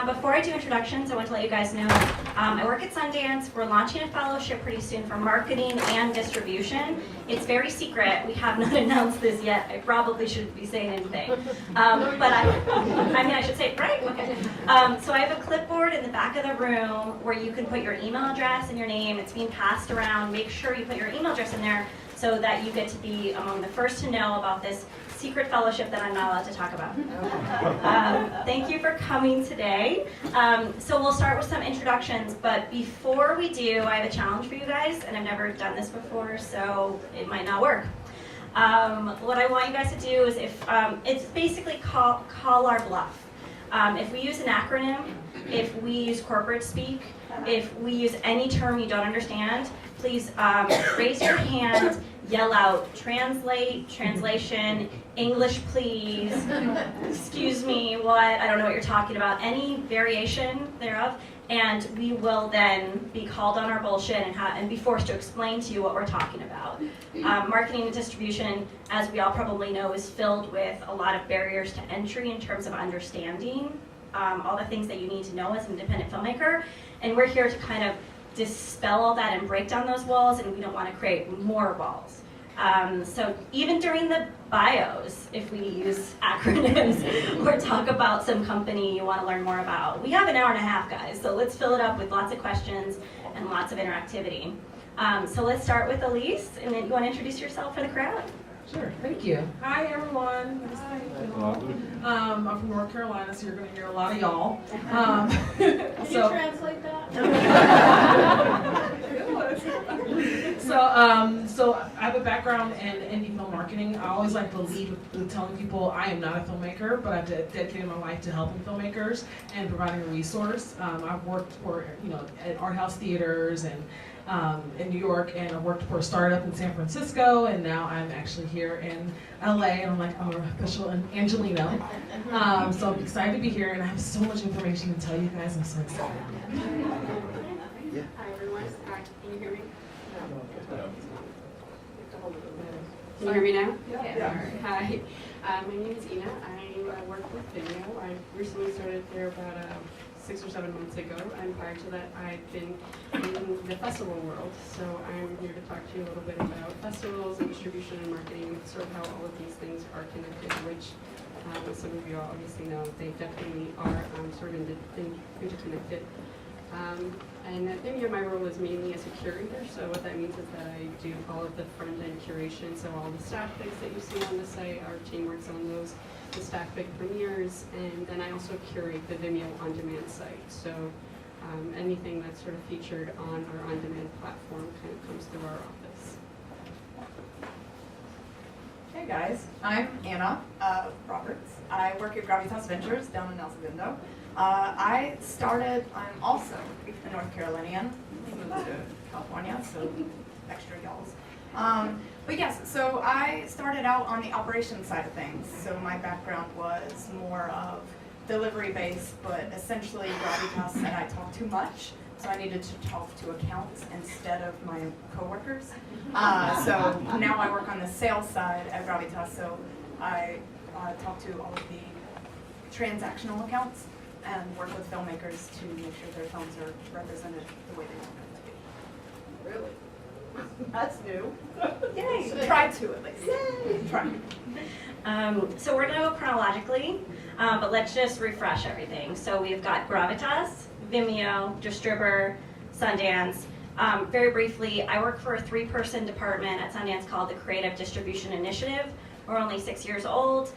Before I do introductions, I want to let you guys know I work at Sundance. We're launching a fellowship pretty soon for marketing and distribution. It's very secret. We have not announced this yet. I probably shouldn't be saying anything. But I should say it, right? Okay. So I have a clipboard in the back of the room where you can put your email address and your name. It's being passed around. Make sure you put your email address in there so that you get to be among the first to know about this secret fellowship that I'm not allowed to talk about. Thank you for coming today. So we'll start with some introductions, but before we do, I have a challenge for you guys, and I've never done this before, so it might not work. What I want you guys to do is it's basically call our bluff. If we use an acronym, if we use corporate speak, if we use any term you don't understand, please raise your hand, yell out, translate, translation, English please, excuse me, what, I don't know what you're talking about, any variation thereof, and we will then be called on our bullshit and be forced to explain to you what we're talking about. Marketing and distribution, as we all probably know, is filled with a lot of barriers to entry in terms of understanding all the things that you need to know as an independent filmmaker, and we're here to kind of dispel all that and break down those walls, and we don't want to create more walls. So even during the bios, if we use acronyms or talk about some company you want to learn more about, we have an hour and a half, guys, so let's fill it up with lots of questions and lots of interactivity. So let's start with Elise, and then you want to introduce yourself for the crowd? Sure, thank you. Hi everyone. Hi. I'm from North Carolina, so you're going to hear a lot of y'all. Can you translate that? So I have a background in indie film marketing. I always like to lead with telling people I am not a filmmaker, but I've dedicated my life to helping filmmakers and providing a resource. I've worked for at art house theaters and in New York, and I worked for a startup in San Francisco, and now I'm actually here in LA, and I'm an official Angelino. So I'm excited to be here, and I have so much information to tell you guys. I'm so excited. Hi everyone. Can you hear me? Can you hear me now? Yeah. Hi. My name is Ina. I work with Vimeo. I recently started there about 6 or 7 months ago, and prior to that I've been in the festival world, so I'm here to talk to you a little bit about festivals and distribution and marketing, sort of how all of these things are connected, which some of you obviously know they definitely are sort of interconnected. And at Vimeo, my role is mainly as a curator, so what that means is that I do all of the front-end curation, so all the staff pics that you see on the site, our team works on those, the staff pic premieres, and then I also curate the Vimeo on-demand site. So anything that's sort of featured on our on-demand platform kind of comes through our office. Hey guys, I'm Anna Roberts. I work at Gravitas Ventures down in El Segundo. I'm also a North Carolinian. I moved to California, so extra y'alls. But yes, so I started out on the operations side of things. So my background was more of delivery-based, but essentially Gravitas said I talk too much, so I needed to talk to accounts instead of my coworkers. So now I work on the sales side at Gravitas, so I talk to all of the transactional accounts and work with filmmakers to make sure their films are represented the way they want them to be. Really? That's new. Yay! Try to at least. Yay! Try. So we're going to go chronologically, but let's just refresh everything. So we've got Gravitas, Vimeo, Distributor, Sundance. Very briefly, I work for a 3-person department at Sundance called the Creative Distribution Initiative. We're only 6 years old.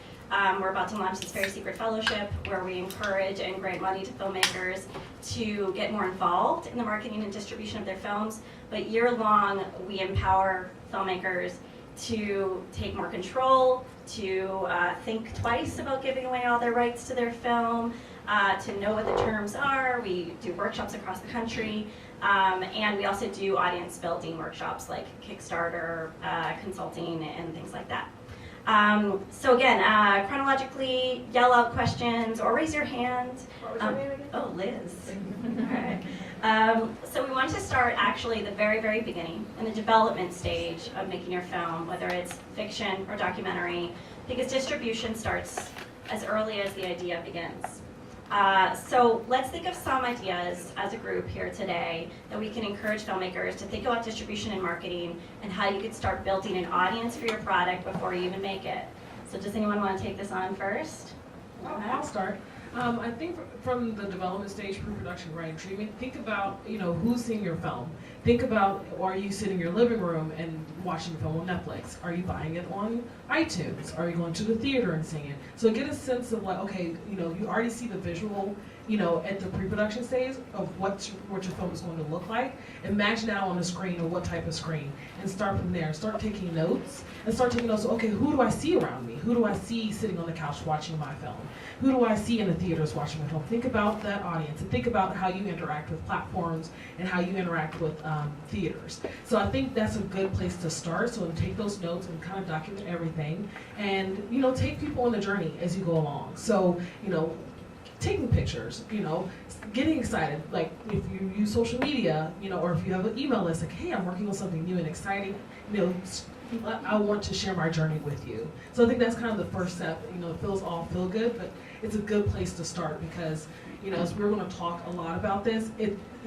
We're about to launch this very secret fellowship where we encourage and grant money to filmmakers to get more involved in the marketing and distribution of their films. But year-long, we empower filmmakers to take more control, to think twice about giving away all their rights to their film, to know what the terms are. We do workshops across the country, and we also do audience building workshops like Kickstarter, consulting, and things like that. So again, chronologically, yell out questions or raise your hand. What was your name again? Oh, Liz. All right. So we want to start actually the very, very beginning, in the development stage of making your film, whether it's fiction or documentary, because distribution starts as early as the idea begins. So let's think of some ideas as a group here today that we can encourage filmmakers to think about distribution and marketing and how you could start building an audience for your product before you even make it. So does anyone want to take this on first? I'll start. I think from the development stage, pre-production, writing, treatment, think about, who's seeing your film. Think about, are you sitting in your living room and watching the film on Netflix? Are you buying it on iTunes? Are you going to the theater and seeing it? So get a sense of like, okay, you already see the visual, at the pre-production stage of what your film is going to look like. Imagine that on the screen or what type of screen, and start from there. Start taking notes, okay, who do I see around me? Who do I see sitting on the couch watching my film? Who do I see in the theaters watching my film? Think about that audience and think about how you interact with platforms and how you interact with theaters. So I think that's a good place to start. So take those notes and kind of document everything, and take people on the journey as you go along. So taking pictures, getting excited. Like if you use social media, or if you have an email list, like, hey, I'm working on something new and exciting, I want to share my journey with you. So I think that's kind of the first step. It feels all feel good, but it's a good place to start because, as we're going to talk a lot about this,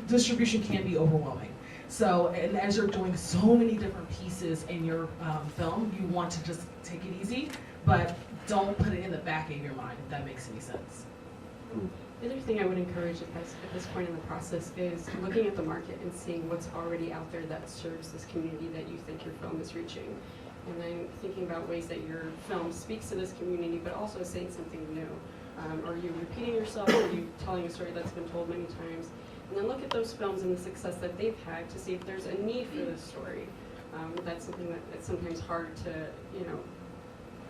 distribution can be overwhelming. So, and as you're doing so many different pieces in your film, you want to just take it easy, but don't put it in the back of your mind, if that makes any sense. The other thing I would encourage at this point in the process is looking at the market and seeing what's already out there that serves this community that you think your film is reaching. And then thinking about ways that your film speaks to this community, but also saying something new. Are you repeating yourself? Are you telling a story that's been told many times? And then look at those films and the success that they've had to see if there's a need for this story. That's something that's sometimes hard to,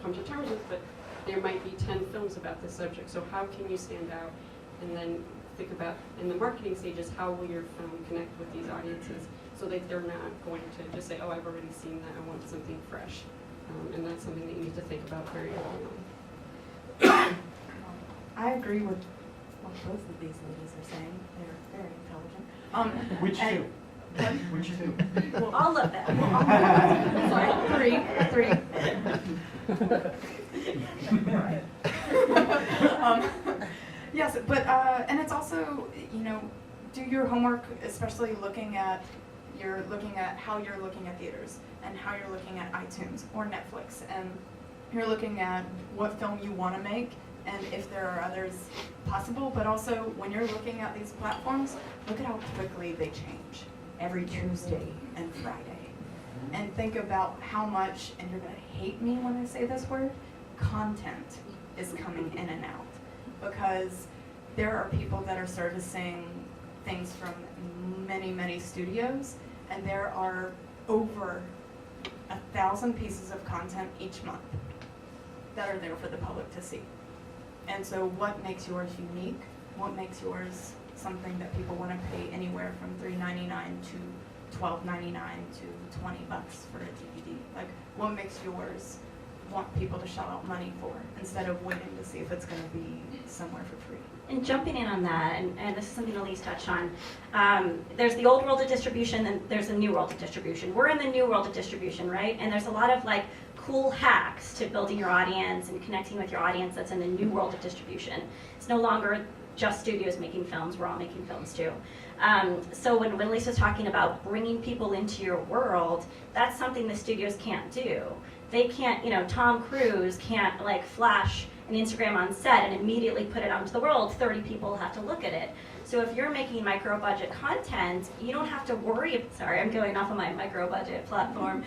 come to terms with, but there might be 10 films about this subject, so how can you stand out? And then think about, in the marketing stages, how will your film connect with these audiences so that they're not going to just say, oh, I've already seen that, I want something fresh. And that's something that you need to think about very early on. I agree with what both of these ladies are saying. They're very intelligent. Which and- two? Which two? Well, All of them. sorry, three. Yes, but and it's also, do your homework, especially looking at how you're looking at theaters and how you're looking at iTunes or Netflix, and you're looking at what film you want to make and if there are others possible, but also when you're looking at these platforms, look at how quickly they change every Tuesday and Friday. And think about how much, and you're going to hate me when I say this word, content is coming in and out. Because there are people that are servicing things from many, many studios, and there are over 1,000 pieces of content each month that are there for the public to see. And so what makes yours unique? What makes yours something that people want to pay anywhere from $3.99 to $12.99 to $20 for a DVD? Like, what makes yours want people to shell out money for instead of waiting to see if it's going to be somewhere for free? And jumping in on that, and this is something Elise touched on, there's the old world of distribution, and there's the new world of distribution. We're in the new world of distribution, right? And there's a lot of like cool hacks to building your audience and connecting with your audience that's in the new world of distribution. It's no longer just studios making films, we're all making films too. So when Lisa's talking about bringing people into your world, that's something the studios can't do. They can't, Tom Cruise can't like flash an Instagram on set and immediately put it out into the world. 30 people have to look at it. So if you're making micro budget content, you don't have to worry, sorry, I'm going off of my micro budget platform.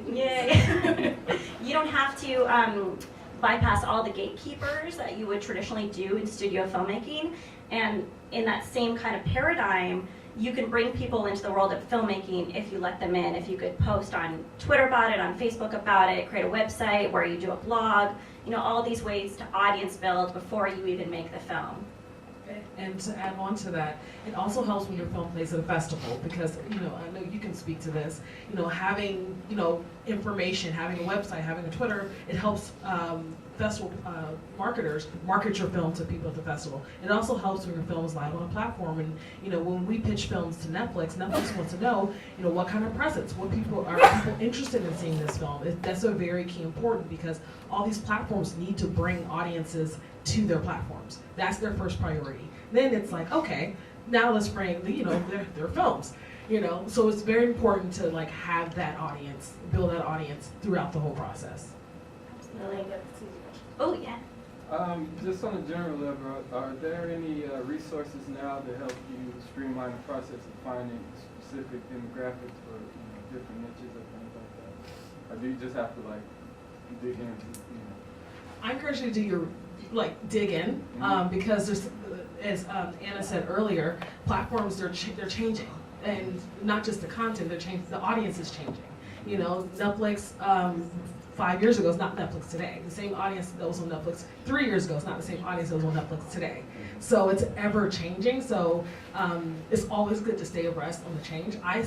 Yay. You don't have to bypass all the gatekeepers that you would traditionally do in studio filmmaking. And in that same kind of paradigm, you can bring people into the world of filmmaking if you let them in. If you could post on Twitter about it, on Facebook about it, create a website where you do a blog, all these ways to audience build before you even make the film. And to add on to that, it also helps when your film plays at a festival because, I know you can speak to this, having, information, having a website, having a Twitter, it helps festival marketers market your film to people at the festival. It also helps when your film is live on a platform. And when we pitch films to Netflix, Netflix wants to know, what kind of presence, what people are people interested in seeing this film. That's a very key important because all these platforms need to bring audiences to their platforms. That's their first priority. Then it's like, okay, now let's bring their films. So it's very important to have that audience, build that audience throughout the whole process. Absolutely. Oh, yeah. Just on a general level, are there any resources now to help you streamline the process of finding specific demographics for different niches or things like that? Or do you just have to dig into? I encourage you to do dig in because there's, as Anna said earlier, platforms they're changing, and not just the content, they're changing. The audience is changing. Netflix 5 years ago is not Netflix today. The same audience that was on Netflix 3 years ago is not the same audience that was on Netflix today. So it's ever changing. So it's always good to stay abreast on the change. I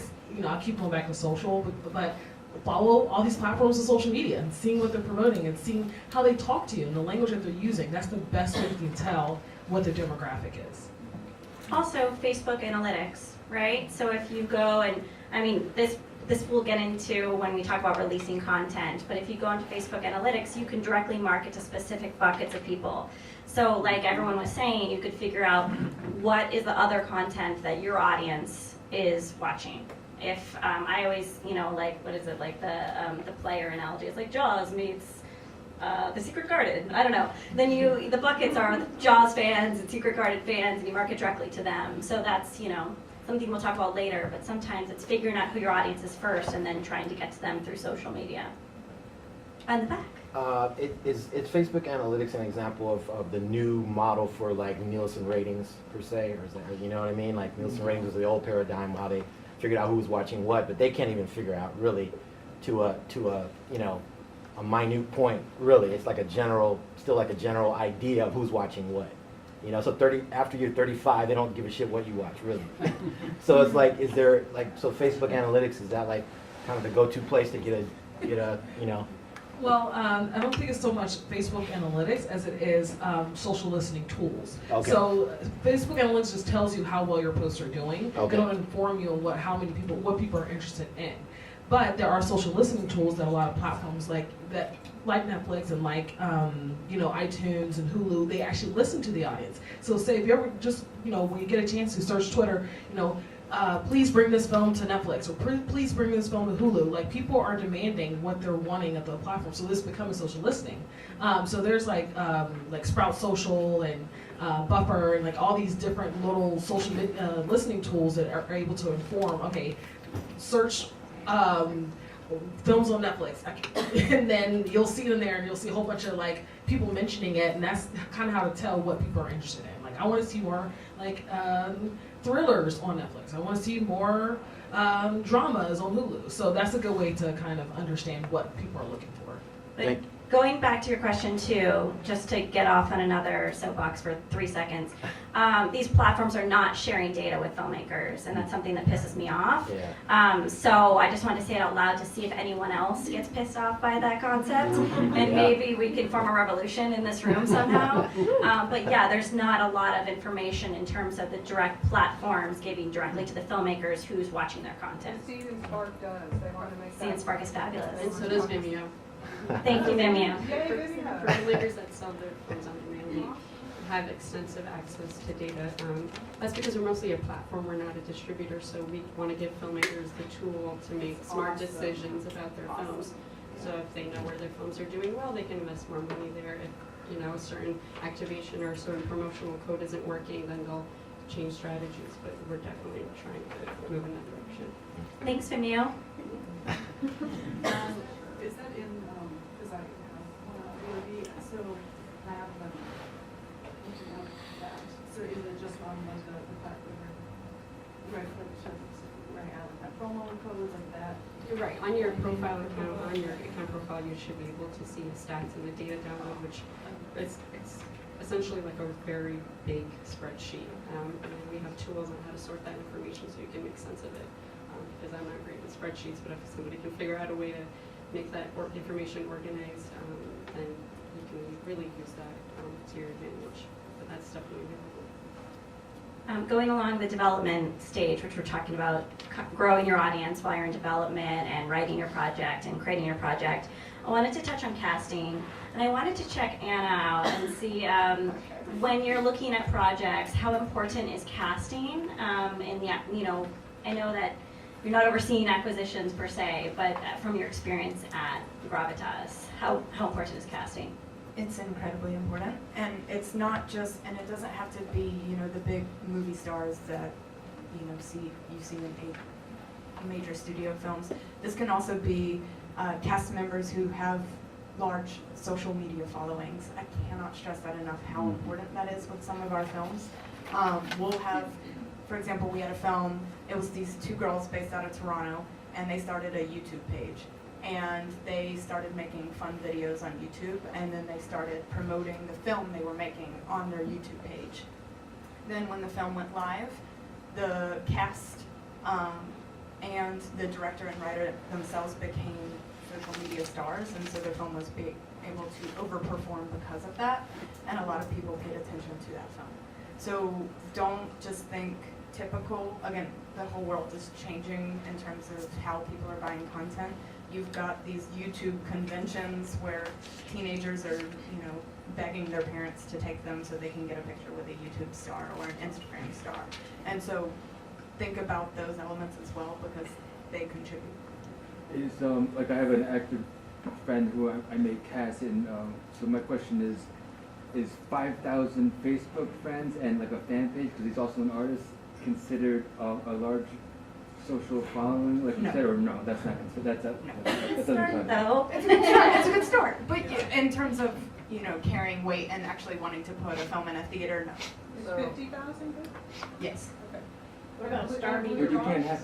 keep going back to social, but follow all these platforms of social media and seeing what they're promoting and seeing how they talk to you and the language that they're using. That's the best way you can tell what their demographic is. Also, Facebook analytics, right? So if you go and, this we'll get into when we talk about releasing content, but if you go into Facebook analytics, you can directly market to specific buckets of people. So like everyone was saying, you could figure out what is the other content that your audience is watching. If I always, what is it, the player analogy, it's like Jaws meets The Secret Garden, I don't know. Then the buckets are the Jaws fans and Secret Garden fans, and you market directly to them. So that's, something we'll talk about later, but sometimes it's figuring out who your audience is first and then trying to get to them through social media. On the back. Is Facebook Analytics an example of the new model for Nielsen ratings per se, or is that, you know what I mean? Nielsen ratings was the old paradigm, how they figured out who was watching what, but they can't even figure out really to a minute point. Really, it's still a general idea of who's watching what. So after you're 35, they don't give a shit what you watch, really. So it's is there so Facebook Analytics, is that kind of the go-to place to get a Well, I don't think it's so much Facebook Analytics as it is social listening tools. Okay. So Facebook Analytics just tells you how well your posts are doing. Okay. They don't inform you on what people are interested in. But there are social listening tools that a lot of platforms like Netflix and iTunes and Hulu, they actually listen to the audience. So say if you ever just when you get a chance to search Twitter, please bring this film to Netflix, or please bring this film to Hulu. People are demanding what they're wanting at the platform, so this is becoming social listening. So there's Sprout Social and Buffer and all these different little social listening tools that are able to inform. Okay, search films on Netflix, and then you'll see them there, and you'll see a whole bunch of people mentioning it, and that's kind of how to tell what people are interested in. I want to see more thrillers on Netflix. I want to see more dramas on Hulu. So that's a good way to kind of understand what people are looking for. But going back to your question too, just to get off on another soapbox for 3 seconds, these platforms are not sharing data with filmmakers, and that's something that pisses me off. Yeah. So I just wanted to say it out loud to see if anyone else gets pissed off by that concept, and maybe we can form a revolution in this room somehow. But yeah, there's not a lot of information in terms of the direct platforms giving directly to the filmmakers who's watching their content. Season Spark does. They want to make that. Seeing Spark is fabulous. And so does Vimeo. Thank you, Vimeo. Yay, For Vimeo. filmmakers that sell their films on demand, we have extensive access to data. That's because we're mostly a platform, we're not a distributor, so we want to give filmmakers the tool to make smart decisions about their films. So if they know where their films are doing well, they can invest more money there. If a certain activation or a certain promotional code isn't working, then they'll change strategies. But we're definitely trying to move in that direction. Thanks, Vimeo. Is that in, because I have one on VOD, so I have them looking at that. So is it just on the platform, right, that promo codes like that? You're right. On your profile account, on your account profile, you should be able to see the stats and the data download, which it's essentially like a very big spreadsheet. And we have tools on how to sort that information so you can make sense of it. Because I'm not great with spreadsheets, but if somebody can figure out a way to make that information organized, then you can really use that to your advantage. But that's definitely available. Going along the development stage, which we're talking about growing your audience while you're in development and writing your project and creating your project, I wanted to touch on casting, and I wanted to check Anna out and see when you're looking at projects, how important is casting? In the, I know that you're not overseeing acquisitions per se, but from your experience at Gravitas, how important is casting? It's incredibly important, and it's not just, and it doesn't have to be, the big movie stars that, you see in major studio films. This can also be cast members who have large social media followings. I cannot stress that enough, how important that is with some of our films. We'll have, for example, we had a film, it was these two girls based out of Toronto, and they started a YouTube page. And they started making fun videos on YouTube, and then they started promoting the film they were making on their YouTube page. Then when the film went live, the cast and the director and writer themselves became social media stars, and so their film was able to overperform because of that, and a lot of people paid attention to that film. So don't just think typical. Again, the whole world is changing in terms of how people are buying content. You've got these YouTube conventions where teenagers are, begging their parents to take them so they can get a picture with a YouTube star or an Instagram star. And so think about those elements as well, because they contribute. Is like I have an active friend who I make cast in. So my question is 5,000 Facebook friends and like a fan page, because he's also an artist, considered a large social following, like you No. said, or no? That's not considered. That doesn't count. Though. It's a good start. It's a good start. But in terms of, carrying weight and actually wanting to put a film in a theater, no. Is 50,000 good? Yes. What about Star But Meter? you can't have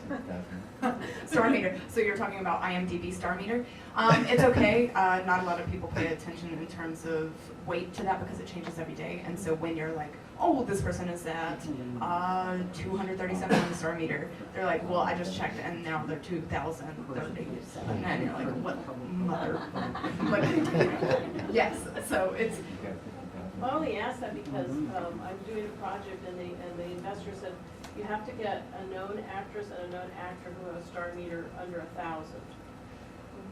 5,000. Star meter. So you're talking about IMDb star meter. It's okay. Not a lot of people pay attention in terms of weight to that because it changes every day. And so when you're like, oh, this person is at 237 on the star meter, they're like, well, I just checked and now they're 2,037. And you're like, what mother? Like, yes. So it's. I only asked that because I'm doing a project and the investor said, you have to get a known actress and a known actor who have a star meter under 1,000.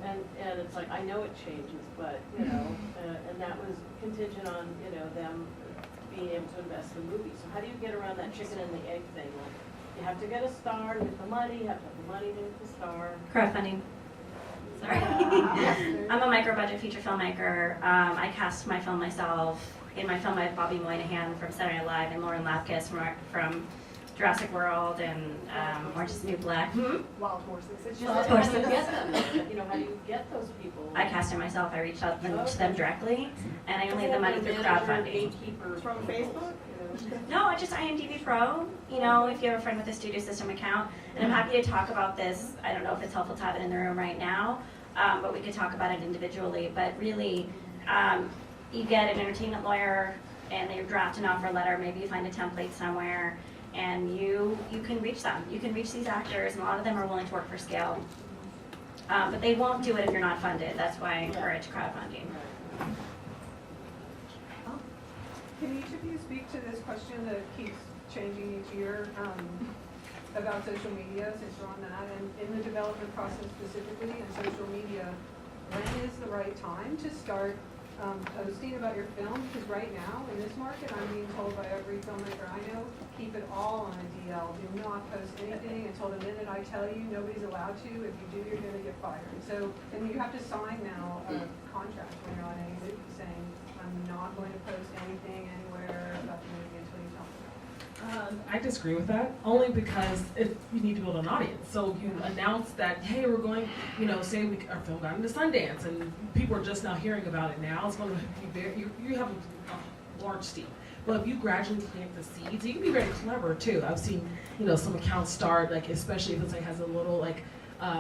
And it's like, I know it changes, but, and that was contingent on, them being able to invest in movies. So how do you get around that chicken and the egg thing? Like, you have to get a star to get the money, you have to have the money to get the star. Crowdfunding. Sorry. I'm a micro-budget feature filmmaker. I cast my film myself. In my film, I have Bobby Moynihan from Saturday Night Live and Lauren Lapkus from Jurassic World and Orange is the New Black. Wild horses. It's Wild just, how do you horses. get them? How do you get those people? I cast it myself. I reached out to them directly, and I only had the money through crowdfunding. Gatekeeper from Facebook? No, I just IMDb Pro. If you have a friend with a Studio System account, and I'm happy to talk about this. I don't know if it's helpful to have it in the room right now, but we could talk about it individually. But really, you get an entertainment lawyer, and they draft an offer letter. Maybe you find a template somewhere, and you can reach them. You can reach these actors, and a lot of them are willing to work for scale. But they won't do it if you're not funded. That's why I encourage crowdfunding. Can each of you speak to this question that keeps changing each year about social media, since you're on that, and in the development process specifically in social media, when is the right time to start posting about your film? Because right now, in this market, I'm being told by every filmmaker I know, keep it all on a DL. Do not post anything until the minute I tell you. Nobody's allowed to. If you do, you're going to get fired. So, and you have to sign now a contract when you're on a movie saying, I'm not going to post anything anywhere about the movie until you tell me. I disagree with that, only because you need to build an audience. So you announce that, hey, we're going, say our film got into Sundance, and people are just now hearing about it now. It's going to be you have a large steam. But if you gradually plant the seeds, you can be very clever too. I've seen, some accounts start, like, especially if it's like has a little like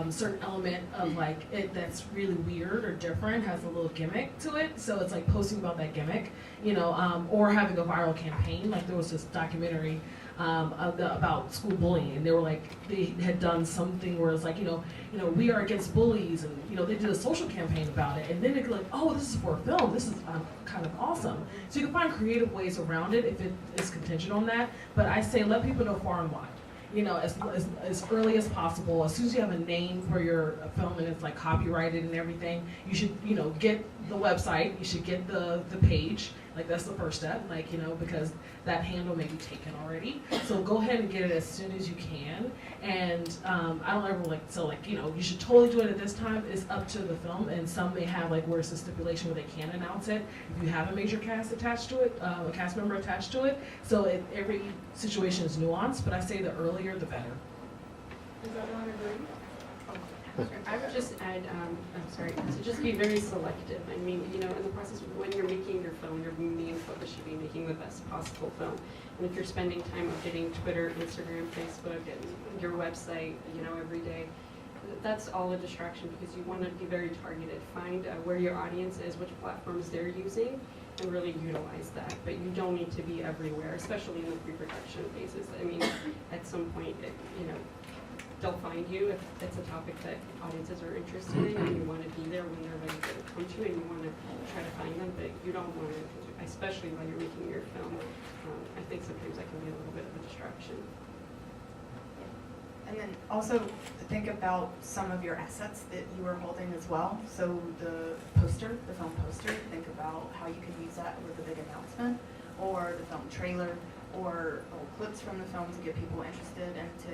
certain element of like it that's really weird or different, has a little gimmick to it. So it's like posting about that gimmick, or having a viral campaign. Like there was this documentary about school bullying, and they were like, they had done something where it's like, we are against bullies, and they did a social campaign about it, and then they're like, oh, this is for a film, this is kind of awesome. So you can find creative ways around it if it is contingent on that, but I say let people know far and wide. As early as possible. As soon as you have a name for your film and it's like copyrighted and everything, you should, get the website, you should get the page. Like that's the first step, because that handle may be taken already. So go ahead and get it as soon as you can. And I don't ever you should totally do it at this time. It's up to the film, and some may have where it's a stipulation where they can announce it if you have a major cast attached to it, a cast member attached to it. So every situation is nuanced, but I say the earlier the better. Does everyone agree? I would just add, to just be very selective. I mean, in the process, when you're making your film, your main focus should be making the best possible film. And if you're spending time updating Twitter, Instagram, Facebook, and your website, every day, that's all a distraction because you want to be very targeted. Find where your audience is, which platforms they're using, and really utilize that. But you don't need to be everywhere, especially in the pre-production phases. I mean, at some point, they'll find you if it's a topic that audiences are interested in, and you want to be there when they're ready to come to you, and you want to try to find them, but you don't want to, especially while you're making your film. I think sometimes that can be a little bit of a distraction. And then also think about some of your assets that you are holding as well. So the poster, the film poster, think about how you could use that with a big announcement, or the film trailer, or old clips from the film to get people interested and to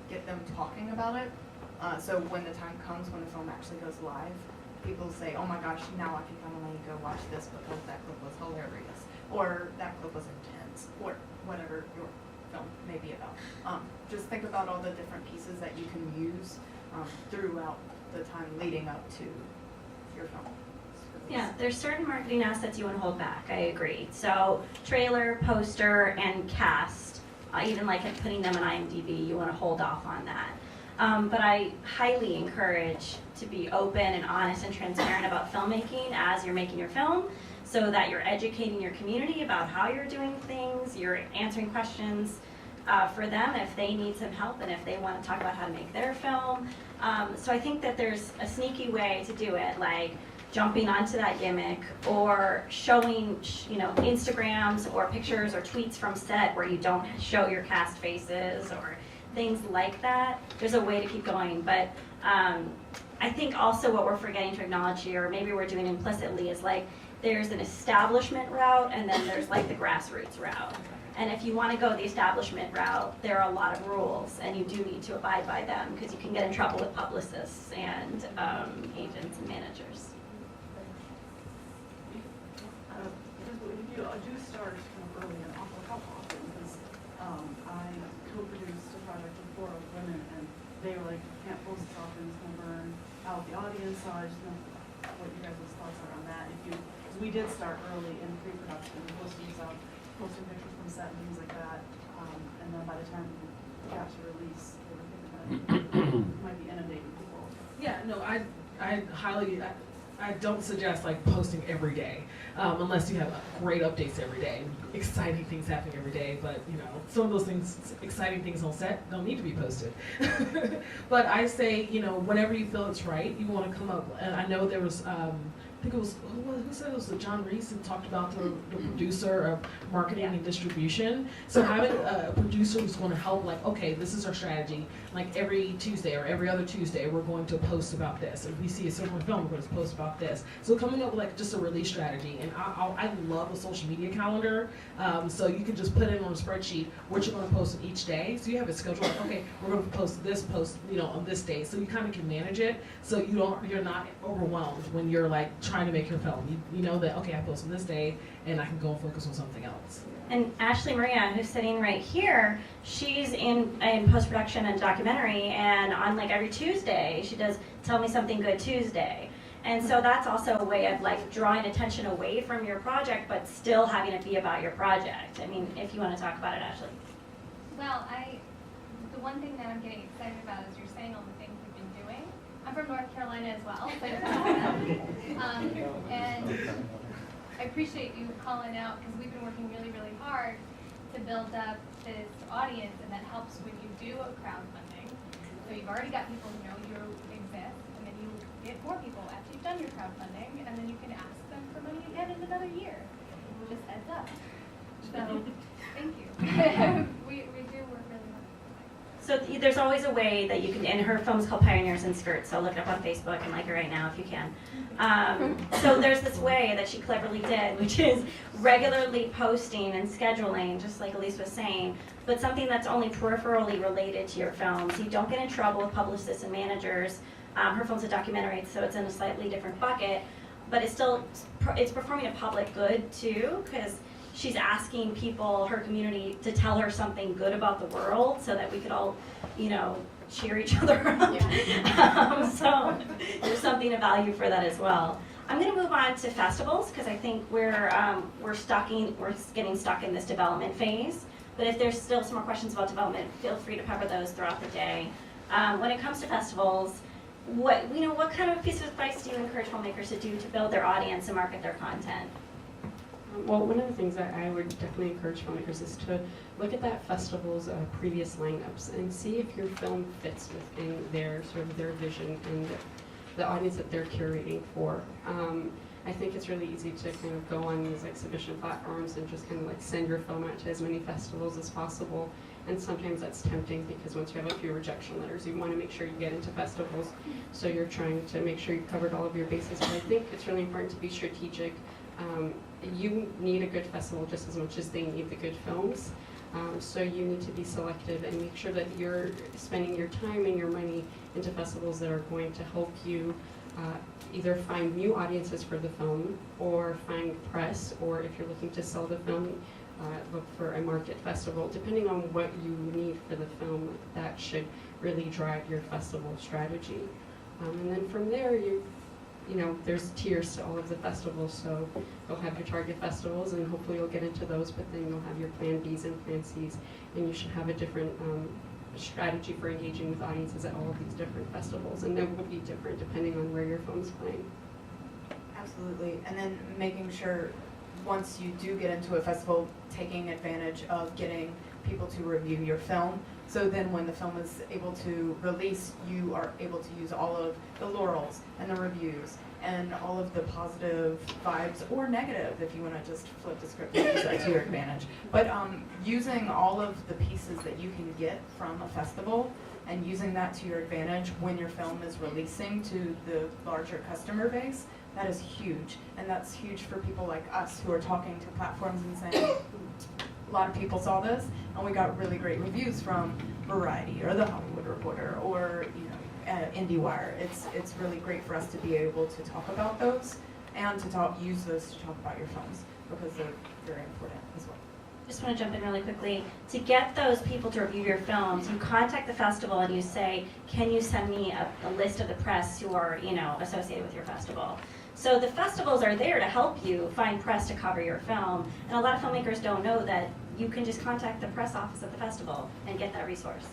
get them talking about it. So when the time comes when the film actually goes live, people say, oh my gosh, now I can finally go watch this because that clip was hilarious, or that clip was intense, or whatever your film may be about. Just think about all the different pieces that you can use throughout the time leading up to your film. Yeah, there's certain marketing assets you want to hold back, I agree. So trailer, poster, and cast, even like putting them on IMDb, you want to hold off on that. But I highly encourage to be open and honest and transparent about filmmaking as you're making your film, so that you're educating your community about how you're doing things, you're answering questions for them if they need some help and if they want to talk about how to make their film. So I think that there's a sneaky way to do it, like jumping onto that gimmick or showing, Instagrams or pictures or tweets from set where you don't show your cast faces or things like that. There's a way to keep going, but I think also what we're forgetting to acknowledge here, or maybe we're doing implicitly, is there's an establishment route and then there's the grassroots route. And if you want to go the establishment route, there are a lot of rules, and you do need to abide by them because you can get in trouble with publicists and agents and managers. I do start kind of early and often, how often, because I co-produced a project with 4 women, and they were like, can't post this often, it's gonna burn out the audience, so I just know what you guys' thoughts are on that. Because we did start early in pre-production, posting stuff, posting pictures from set and things like that, and then by the time we got to release, they were thinking that it might be inundating people. Yeah, no, I don't suggest posting every day, unless you have great updates every day, exciting things happening every day. But some of those things, exciting things on set, don't need to be posted. But I say, whenever you feel it's right, you want to come up. And I know there was, I think it was, who said it was John Reese who talked about the producer of marketing and distribution. So having a producer who's going to help, okay, this is our strategy. Every Tuesday or every other Tuesday, we're going to post about this. If we see a certain film, we're going to post about this. So coming up with just a release strategy. And I love a social media calendar. So you can just put in on a spreadsheet what you're going to post each day. So you have a schedule. Okay, we're going to post this post, on this day. So you kind of can manage it. So you're not overwhelmed when you're trying to make your film. You know that, okay, I post on this day and I can go and focus on something else. And Ashley Maria, who's sitting right here, she's in post-production and documentary, and on every Tuesday, she does Tell Me Something Good Tuesday. And so that's also a way of drawing attention away from your project, but still having it be about your project. I mean, if you want to talk about it, Ashley. Well, the one thing that I'm getting excited about is you're saying all the things that been doing. I'm from North Carolina as well, so and I appreciate you calling out because we've been working really, really hard to build up this audience, and that helps when you do a crowdfunding. So you've already got people who know you exist, and then you get more people after you've done your crowdfunding, and then you can ask them for money again in another year. Just heads up. So, thank you. we do work really hard. So there's always a way that you can, and her film's called Pioneers in Skirts, so look it up on Facebook and like it right now if you can. So there's this way that she cleverly did, which is regularly posting and scheduling, just like Elise was saying, but something that's only peripherally related to your film, so you don't get in trouble with publicists and managers. Her film's a documentary, so it's in a slightly different bucket, but it's still, it's performing a public good too, because she's asking people, her community, to tell her something good about the world so that we could all, you know, cheer each other up. So there's something of value for that as well. I'm going to move on to festivals because I think we're getting stuck in this development phase. But if there's still some more questions about development, feel free to pepper those throughout the day. When it comes to festivals, what kind of piece of advice do you encourage filmmakers to do to build their audience and market their content? Well, one of the things that I would definitely encourage filmmakers is to look at that festival's previous lineups and see if your film fits within their vision and the audience that they're curating for. I think it's really easy to kind of go on these exhibition platforms and just kind of like send your film out to as many festivals as possible. And sometimes that's tempting because once you have a few rejection letters, you want to make sure you get into festivals. So you're trying to make sure you've covered all of your bases. But I think it's really important to be strategic. You need a good festival just as much as they need the good films. So you need to be selective and make sure that you're spending your time and your money into festivals that are going to help you either find new audiences for the film or find press, or if you're looking to sell the film, look for a market festival. Depending on what you need for the film, that should really drive your festival strategy. And then from there, you know, there's tiers to all of the festivals, so you'll have your target festivals, and hopefully you'll get into those, but then you'll have your plan Bs and plan Cs, and you should have a different strategy for engaging with audiences at all of these different festivals, and they will be different depending on where your film's playing. Absolutely, and then making sure once you do get into a festival, taking advantage of getting people to review your film. So then when the film is able to release, you are able to use all of the laurels and the reviews and all of the positive vibes or negative, if you want to just flip the script and use that to your advantage. But using all of the pieces that you can get from a festival and using that to your advantage when your film is releasing to the larger customer base, that is huge. And that's huge for people like us who are talking to platforms and saying, a lot of people saw this and we got really great reviews from Variety or The Hollywood Reporter or IndieWire. It's really great for us to be able to talk about those and to use those to talk about your films because they're very important as well. Just want to jump in really quickly. To get those people to review your films, you contact the festival and you say, can you send me a list of the press who are, you know, associated with your festival? So the festivals are there to help you find press to cover your film. And a lot of filmmakers don't know that you can just contact the press office at the festival and get that resource.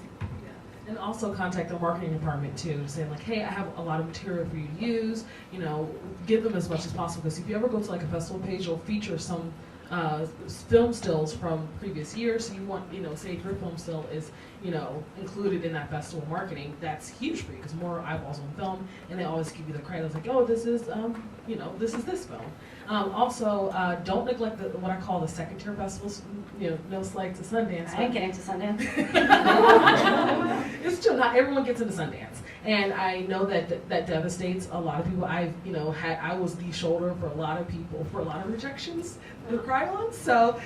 And also contact the marketing department too, saying like, hey, I have a lot of material for you to use, you know, give them as much as possible. Because if you ever go to like a festival page, you'll feature some film stills from previous years. So you want, you know, say if your film still is, you know, included in that festival marketing, that's huge for you because more eyeballs on film, and they always give you the credit. It's like, oh, this is, you know, this is this film. Also, don't neglect what I call the second tier festivals. You know, no slight to Sundance. I didn't get into Sundance. It's true. Not everyone gets into Sundance, and I know that that devastates a lot of people. I was the shoulder for a lot of people for a lot of rejections to cry on. So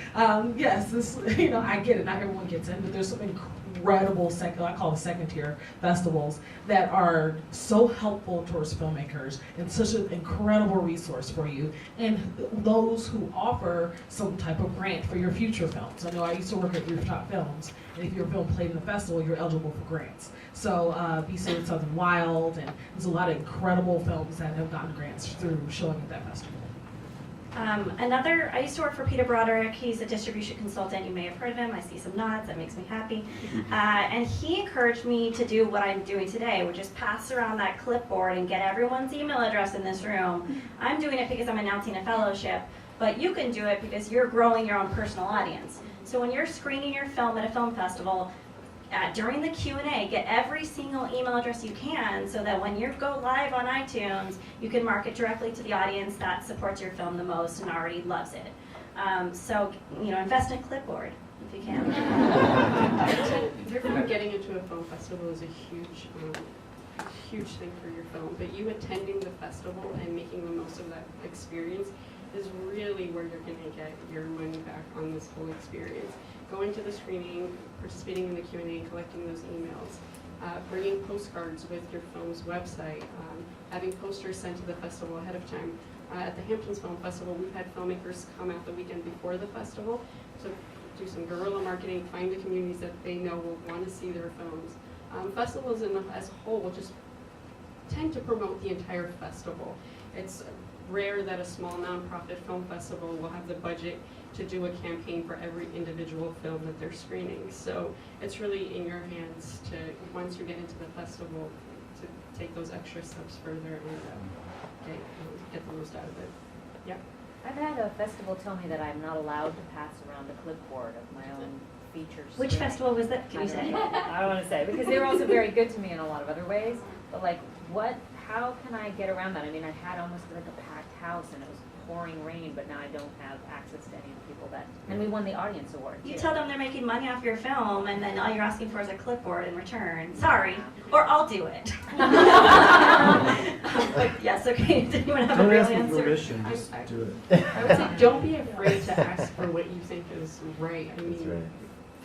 yes, this, you know, I get it. Not everyone gets in, but there's some incredible I call it second tier festivals that are so helpful towards filmmakers and such an incredible resource for you, and those who offer some type of grant for your future films. I know I used to work at Rooftop Films, and if your film played in the festival, you're eligible for grants. So Be Safe Southern Wild, and there's a lot of incredible films that have gotten grants through showing at that festival. I used to work for Peter Broderick. He's a distribution consultant. You may have heard of him. I see some nods. That makes me happy. And he encouraged me to do what I'm doing today, which is pass around that clipboard and get everyone's email address in this room. I'm doing it because I'm announcing a fellowship, but you can do it because you're growing your own personal audience. So when you're screening your film at a film festival, during the Q&A, get every single email address you can so that when you go live on iTunes, you can market directly to the audience that supports your film the most and already loves it. So, invest in a clipboard if you can. Getting into a film festival is a huge thing for your film, but you attending the festival and making the most of that experience is really where you're going to get your money back on this whole experience. Going to the screening, participating in the Q&A, collecting those emails, bringing postcards with your film's website, having posters sent to the festival ahead of time. At the Hamptons Film Festival, we've had filmmakers come out the weekend before the festival to do some guerrilla marketing, find the communities that they know will want to see their films. Festivals as a whole will just tend to promote the entire festival. It's rare that a small nonprofit film festival will have the budget to do a campaign for every individual film that they're screening. So it's really in your hands to, once you get into the festival, to take those extra steps further and get the most out of it. Yeah. I've had a festival tell me that I'm not allowed to pass around a clipboard of my own features. Which festival was that? Can you say? I don't want to say, because they were also very good to me in a lot of other ways. But like, how can I get around that? I mean, I had almost like a packed house and it was pouring rain, but now I don't have access to any of the people that, and we won the audience award. You too. tell them they're making money off your film, and then all you're asking for is a clipboard in return. Sorry, or I'll do it. But yes, okay. Did anyone have a Don't real ask for answer? permission, just do it. I would say don't be afraid to ask for what you think is right. I That's mean, right.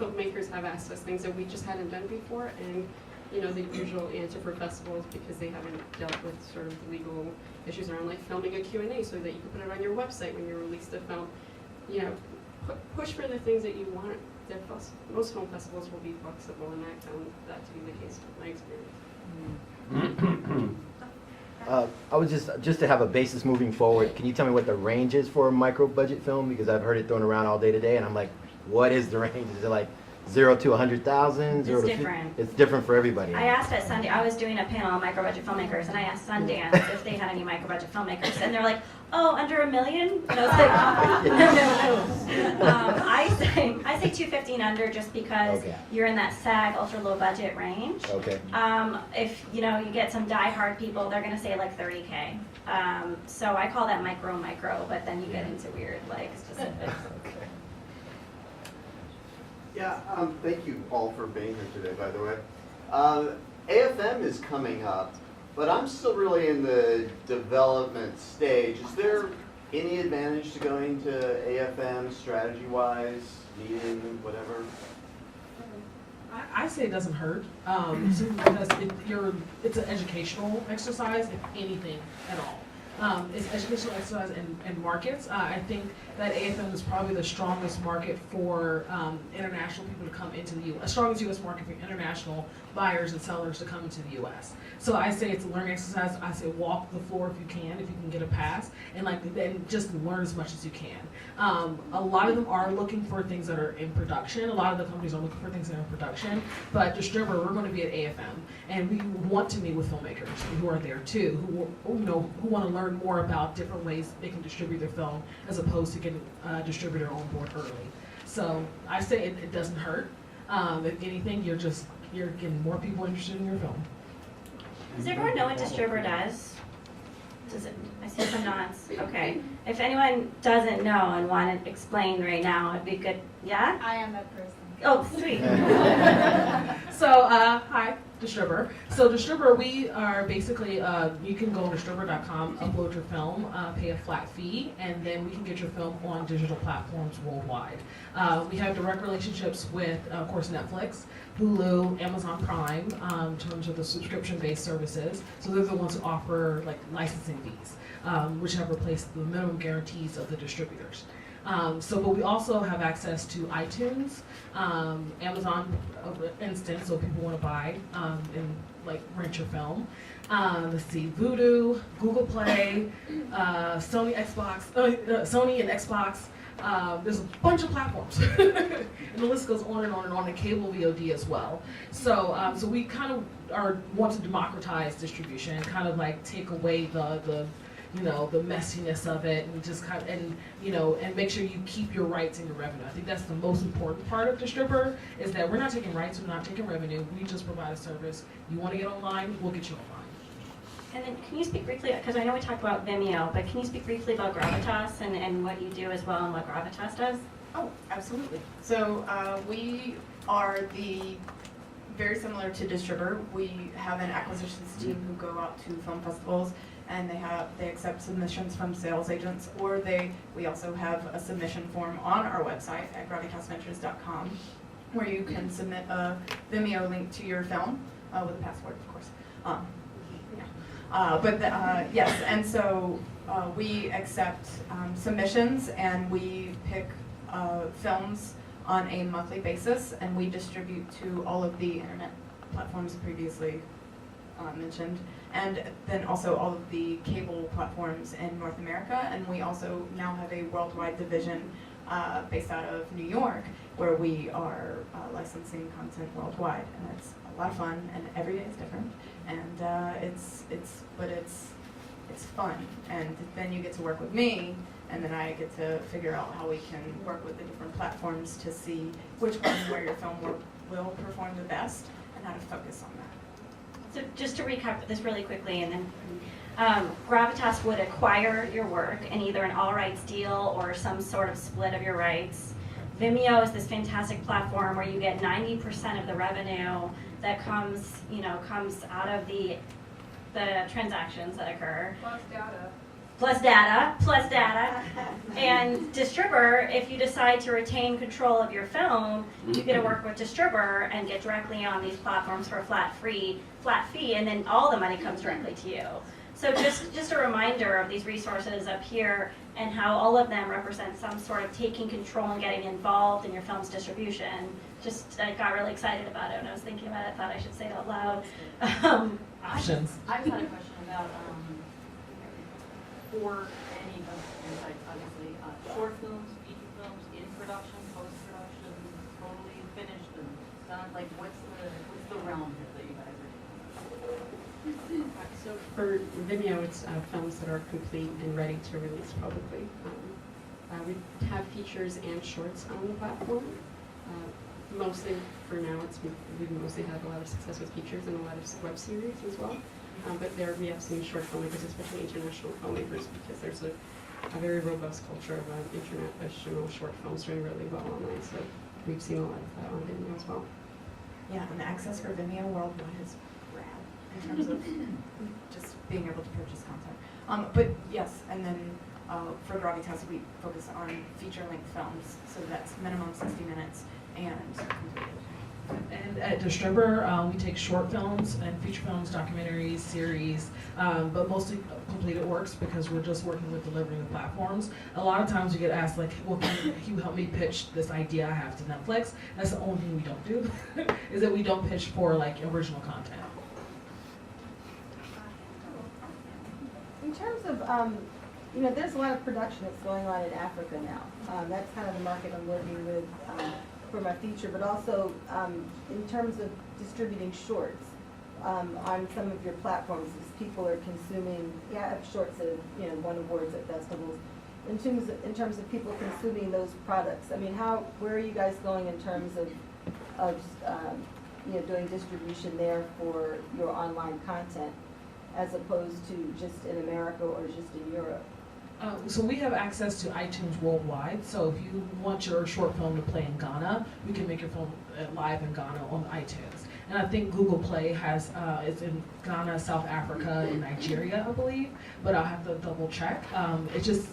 filmmakers have asked us things that we just hadn't done before, and the usual answer for festivals, because they haven't dealt with sort of the legal issues around like filming a Q&A so that you can put it on your website when you release the film. Push for the things that you want. Most film festivals will be flexible, and I found that to be the case with my experience. I was just to have a basis moving forward, can you tell me what the range is for a micro budget film? Because I've heard it thrown around all day today, and I'm like, what is the range? Is it like 0 to 100,000? It's 0 to different. It's different for everybody. I asked at Sundance, I was doing a panel on micro budget filmmakers, and I asked Sundance if they had any micro budget filmmakers, and they're like, oh, under $1 million? And I was like, no. I say 250 and under just because Okay. you're in that SAG ultra low budget range. Okay. If you get some die-hard people, they're gonna say like 30K. So I call that micro, but then you get into weird specifics. Okay. Yeah, thank you all for being here today, by the way. AFM is coming up, but I'm still really in the development stage. Is there any advantage to going to AFM strategy-wise, meeting, whatever? I say it doesn't hurt, because it's an educational exercise, if anything at all. It's educational exercise and markets. I think that AFM is probably the strongest market for international people to come into the U.S., strongest U.S. market for international buyers and sellers to come into the U.S. So I say it's a learning exercise. I say walk the floor if you can get a pass, and then just learn as much as you can. A lot of them are looking for things that are in production. A lot of the companies are looking for things that are in production. But distributor, we're going to be at AFM, and we want to meet with filmmakers who are there too, who want to learn more about different ways they can distribute their film, as opposed to getting a distributor on board early. So I say it doesn't hurt. If anything, you're getting more people interested in your film. Does everyone know what distributor does? I see some nods. Okay. If anyone doesn't know and want to explain right now, it'd be good. Yeah? I am that person. Oh, sweet. So, hi, Distributor. So Distributor, we are basically, you can go on distributor.com, upload your film, pay a flat fee, and then we can get your film on digital platforms worldwide. We have direct relationships with, of course, Netflix, Hulu, Amazon Prime, in terms of the subscription-based services. So they're the ones who offer licensing fees, which have replaced the minimum guarantees of the distributors. But we also have access to iTunes, Amazon Instant, so if people want to buy and like rent your film. Let's see, Vudu, Google Play, Sony and Xbox. There's a bunch of platforms, and the list goes on and on and on. And cable VOD as well. So we kind of want to democratize distribution, kind of like take away the messiness of it, and just kind of, and make sure you keep your rights and your revenue. I think that's the most important part of Distribber, is that we're not taking rights, we're not taking revenue, we just provide a service. You want to get online, we'll get you online. And then can you speak briefly, because I know we talked about Vimeo, but can you speak briefly about Gravitas and what you do as well and what Gravitas does? Oh, absolutely. So we are very similar to Distribber. We have an acquisitions team who go out to film festivals, and they accept submissions from sales agents, or we also have a submission form on our website at gravitasventures.com, where you can submit a Vimeo link to your film with a password, of course. Yes, and so we accept submissions, and we pick films on a monthly basis, and we distribute to all of the internet platforms previously mentioned, and then also all of the cable platforms in North America. And we also now have a worldwide division based out of New York, where we are licensing content worldwide, and it's a lot of fun, and every day is different, and it's fun. And then you get to work with me, and then I get to figure out how we can work with the different platforms to see which one where your film will perform the best, and how to focus on that. So just to recap this really quickly, and then Gravitas would acquire your work in either an all rights deal or some sort of split of your rights. Vimeo is this fantastic platform where you get 90% of the revenue that comes out of the transactions that occur. Plus data. And Distribber, if you decide to retain control of your film, you get to work with Distribber and get directly on these platforms for a flat fee, and then all the money comes directly to you. So just a reminder of these resources up here, and how all of them represent some sort of taking control and getting involved in your film's distribution. I got really excited about it when I was thinking about it, thought I should say it out loud. Options. I just had a question about, for any of the sites, obviously, short films, feature films, in production, post-production, totally finished and done, like what's the realm that you guys are doing? So for Vimeo, it's films that are complete and ready to release publicly. We have features and shorts on the platform. Mostly, for now, we've mostly had a lot of success with features and a lot of web series as well. But we have some short filmmakers, especially international filmmakers, because there's a very robust culture of international short films doing really well online. So we've seen a lot of that on Vimeo as well. Yeah, and the access for Vimeo worldwide is rad in terms of just being able to purchase content. But yes, and then for Gravitas, we focus on feature-length films, so that's minimum 60 minutes and completed. And at Distribber, we take short films and feature films, documentaries, series, but mostly completed works, because we're just working with delivering the platforms. A lot of times we get asked, like, well, can you help me pitch this idea I have to Netflix? That's the only thing we don't do, is that we don't pitch for like original content. In terms of, there's a lot of production that's going on in Africa now. That's kind of the market I'm working with for my feature, but also in terms of distributing shorts on some of your platforms, as people are consuming, I have shorts that won awards at festivals. In terms of people consuming those products, I mean, where are you guys going in terms of doing distribution there for your online content, as opposed to just in America or just in Europe? So we have access to iTunes worldwide. So if you want your short film to play in Ghana, we can make your film live in Ghana on iTunes. And I think Google Play has it's in Ghana, South Africa, and Nigeria, I believe. But I'll have to double check. It's just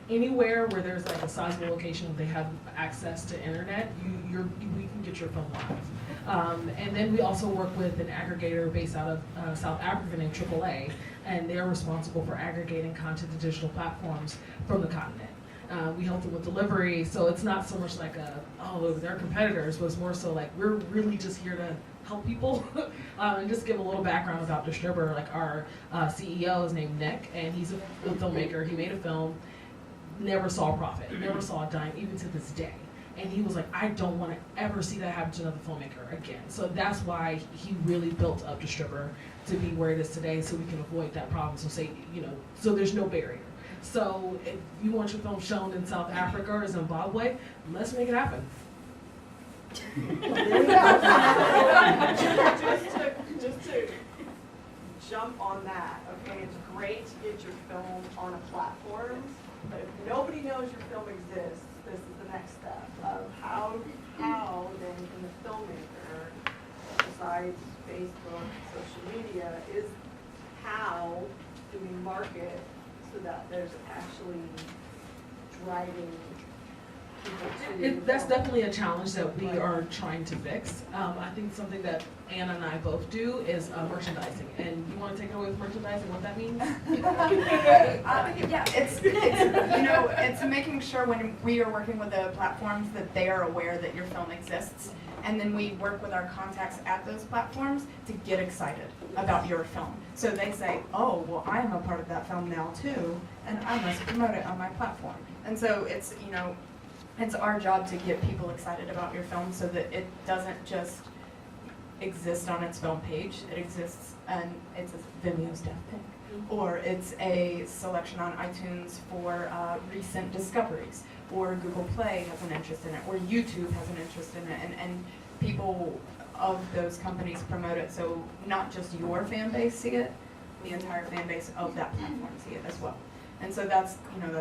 anywhere where there's like a sizable location they have access to internet, we can get your film live. And then we also work with an aggregator based out of South Africa named AAA, and they're responsible for aggregating content to digital platforms from the continent. We help them with delivery, so it's not so much like they're competitors, but it's more so like we're really just here to help people. And just give a little background about Distributor. Like our CEO is named Nick, and he's a filmmaker. He made a film, never saw a profit, never saw a dime, even to this day. And he was like, I don't want to ever see that happen to another filmmaker again. So that's why he really built up Distributor to be where it is today, so we can avoid that problem. So so there's no barrier. So if you want your film shown in South Africa or Zimbabwe, let's make it happen. Just to jump on that, okay, it's great to get your film on a platform, but if nobody knows your film exists, this is the next step of how then can the filmmaker, besides Facebook, social media, is how do we market so that there's actually driving people to That's definitely a challenge that we are trying to fix. I think something that Anna and I both do is merchandising. And you want to take it away with merchandising, what that means? Yeah, it's making sure when we are working with the platforms that they are aware that your film exists. And then we work with our contacts at those platforms to get excited about your film. So they say, oh, well, I am a part of that film now too, and I must promote it on my platform. And so it's our job to get people excited about your film so that it doesn't just exist on its film page. It exists and it's a Vimeo's Death Pick, or it's a selection on iTunes for recent discoveries, or Google Play has an interest in it, or YouTube has an interest in it, and people of those companies promote it, so not just your fan base see it, the entire fan base of that platform see it as well. And so that's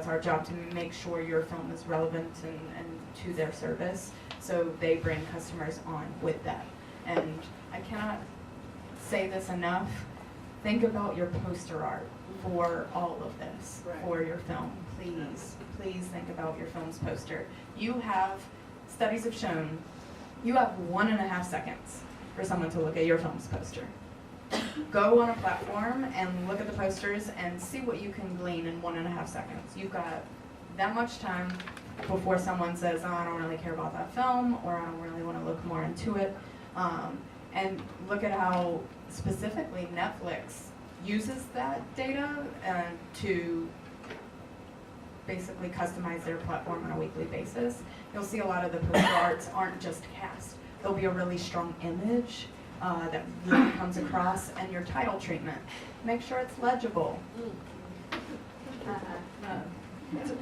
our job, to make sure your film is relevant and to their service, so they bring customers on with that. And I cannot say this enough, think about your poster art for all of this, for your film. Please think about your film's poster. Studies have shown, you have 1.5 seconds for someone to look at your film's poster. Go on a platform and look at the posters and see what you can glean in 1.5 seconds. You've got that much time before someone says, oh, I don't really care about that film, or I don't really want to look more into it. And look at how specifically Netflix uses that data to basically customize their platform on a weekly basis. You'll see a lot of the poster arts aren't just cast. There'll be a really strong image that really comes across, and your title treatment. Make sure it's legible. To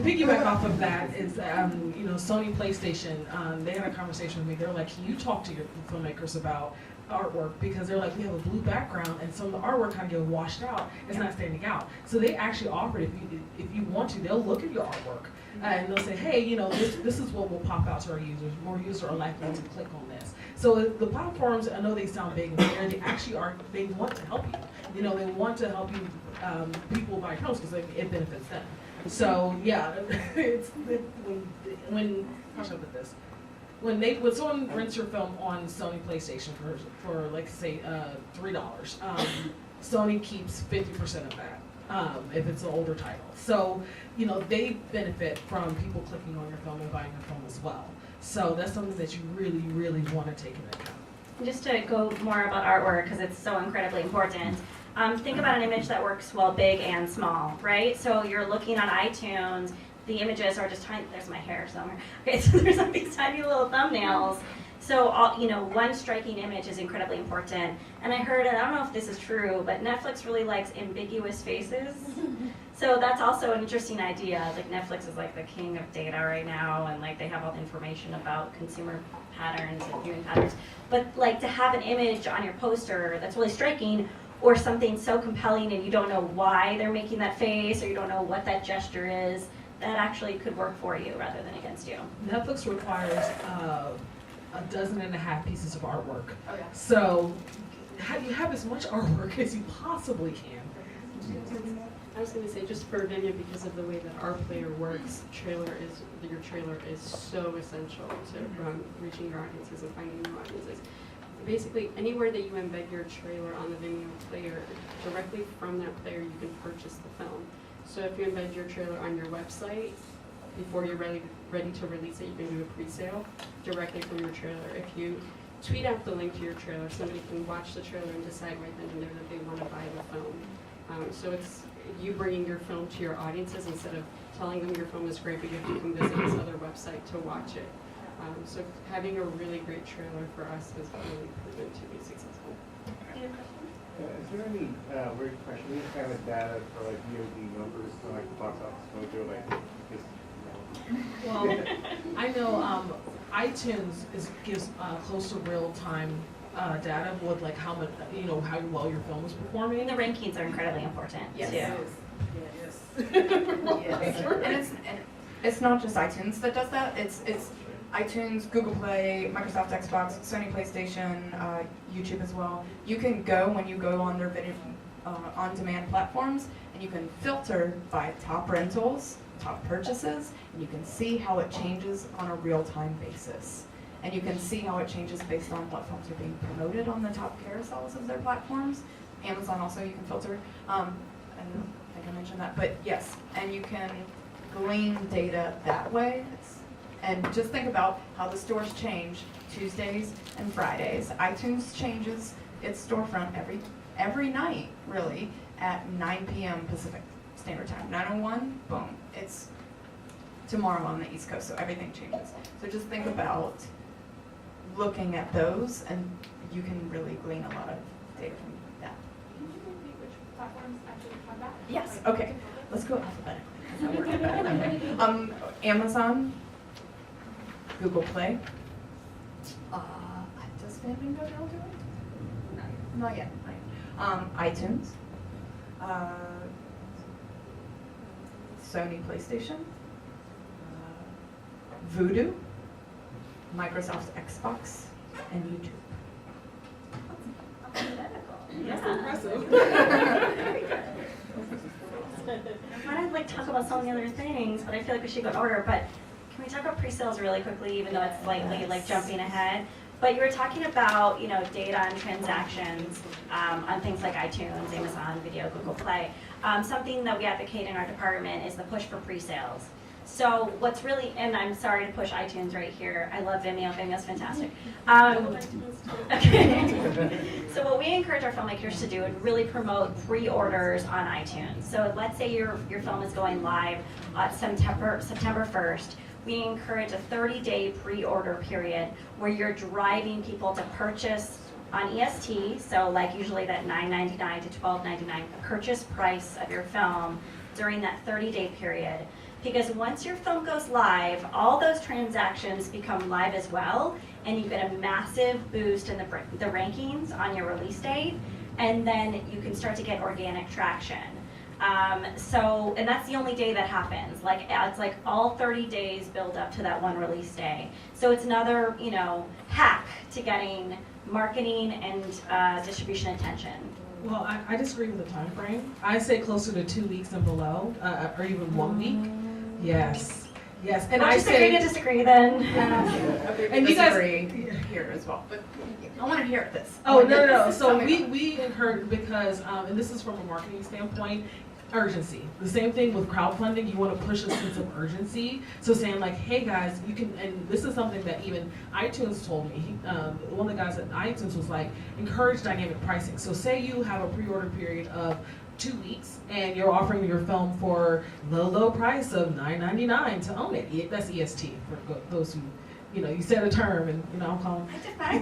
piggyback off of that is, Sony PlayStation, they had a conversation with me. They're like, can you talk to your filmmakers about artwork? Because they're like, we have a blue background, and some of the artwork kind of get washed out. It's not standing out. So they actually offer it, if you want to, they'll look at your artwork and they'll say, hey, this is what will pop out to our users. More users are likely to click on this. So the platforms, I know they sound big and scary, they actually are. They want to help you. They want to help you. People buy films because it benefits them. So yeah, how should I put this? When someone rents your film on Sony PlayStation for like say $3, Sony keeps 50% of that if it's an older title. So they benefit from people clicking on your film and buying your film as well. So that's something that you really, really want to take into account. Just to go more about artwork, because it's so incredibly important. Think about an image that works well big and small, right? So you're looking on iTunes, the images are just tiny. There's my hair somewhere. Okay, so there's like these tiny little thumbnails. So one striking image is incredibly important. And I heard, and I don't know if this is true, but Netflix really likes ambiguous faces. So that's also an interesting idea. Like Netflix is like the king of data right now, and like they have all the information about consumer patterns and viewing patterns. But like to have an image on your poster that's really striking, or something so compelling and you don't know why they're making that face, or you don't know what that gesture is, that actually could work for you rather than against you. Netflix requires 12.5 pieces of artwork. Oh, yeah. So you have as much artwork as you possibly can. I was going to say, just for Vimeo, because of the way that our player works, your trailer is so essential to reaching your audiences and finding new audiences. Basically, anywhere that you embed your trailer on the Vimeo player, directly from that player you can purchase the film. So if you embed your trailer on your website, before you're ready to release it, you can do a pre-sale directly from your trailer. If you tweet out the link to your trailer, somebody can watch the trailer and decide right then and there that they want to buy the film. So it's you bringing your film to your audiences instead of telling them your film is great, but you have to come visit this other website to watch it. So having a really great trailer for us has really proven to be successful. Is there any weird question, any kind of data for like VOD numbers, so like box office mojo, like just, Well, I know iTunes gives close to real time data with like how much, how well your film is performing. And the rankings are incredibly important Yes. too. Yes. And it's not just iTunes that does that. It's iTunes, Google Play, Microsoft Xbox, Sony PlayStation, YouTube as well. You can go when you go on their video on-demand platforms, and you can filter by top rentals, top purchases, and you can see how it changes on a real-time basis. And you can see how it changes based on what films are being promoted on the top carousels of their platforms. Amazon also you can filter. I don't think I mentioned that, but yes, and you can glean data that way. And just think about how the stores change Tuesdays and Fridays. iTunes changes its storefront every night, really, at 9 p.m. Pacific Standard Time. 9:01, boom, it's tomorrow on the East Coast, so everything changes. So just think about looking at those, and you can really glean a lot of data from that. Can you repeat which platforms actually have that? Yes, okay, let's go alphabetically. Amazon, Google Play. Does Fandango now do it? Not yet. iTunes. Sony PlayStation. Vudu. Microsoft Xbox. And YouTube. That's impressive. I want to like talk about some of the other things, but I feel like we should go in order. But can we talk about pre-sales really quickly, even though it's slightly like jumping ahead? But you were talking about data and transactions on things like iTunes, Amazon Video, Google Play. Something that we advocate in our department is the push for pre-sales. So what's really, and I'm sorry to push iTunes right here. I love Vimeo. Vimeo's fantastic. Okay. So what we encourage our filmmakers to do is really promote pre-orders on iTunes. So let's say your film is going live September 1st. We encourage a 30-day pre-order period where you're driving people to purchase on EST, so like usually that $9.99 to $12.99 purchase price of your film during that 30-day period. Because once your film goes live, all those transactions become live as well, and you get a massive boost in the rankings on your release date, and then you can start to get organic traction. And that's the only day that happens. It's like all 30 days build up to that one release day. So it's another, hack to getting marketing and distribution attention. Well, I disagree with the time frame. I say closer to 2 weeks and below, or even 1 week. Yes. And We'll I just say agree to disagree then. And you guys here as well, but I want to hear this. Oh, no. So we encourage, because, and this is from a marketing standpoint, urgency. The same thing with crowdfunding. You want to push a sense of urgency. So saying like, hey guys, you can, and this is something that even iTunes told me. One of the guys at iTunes was like, encourage dynamic pricing. So say you have a pre-order period of 2 weeks and you're offering your film for the low price of $9.99 to own it. That's EST for those who, you set a term and, I'm calling. I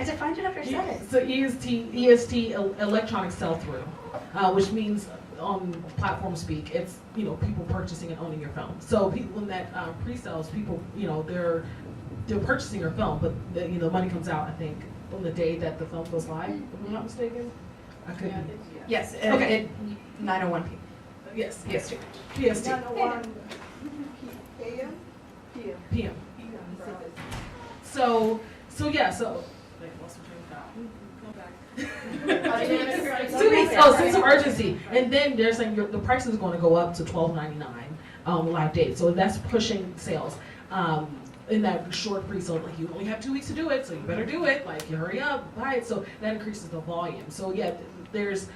defined it after you said it. So EST electronic sell-through, which means on platform speak, it's people purchasing and owning your film. So people in that pre-sales, people they're purchasing your film, but the money comes out I think on the day that the film goes live. If I'm not mistaken, I could. Yes. Okay. 9:01 p.m. Yes. PST. PST. 9:01 a.m. PM. So yeah. So. Sense of urgency, and then they're saying the price is going to go up to $12.99 live date, so that's pushing sales. in that short pre-sale, like you only have 2 weeks to do it, so you better do it, like you hurry up, buy it, so that increases the volume. So yeah, there's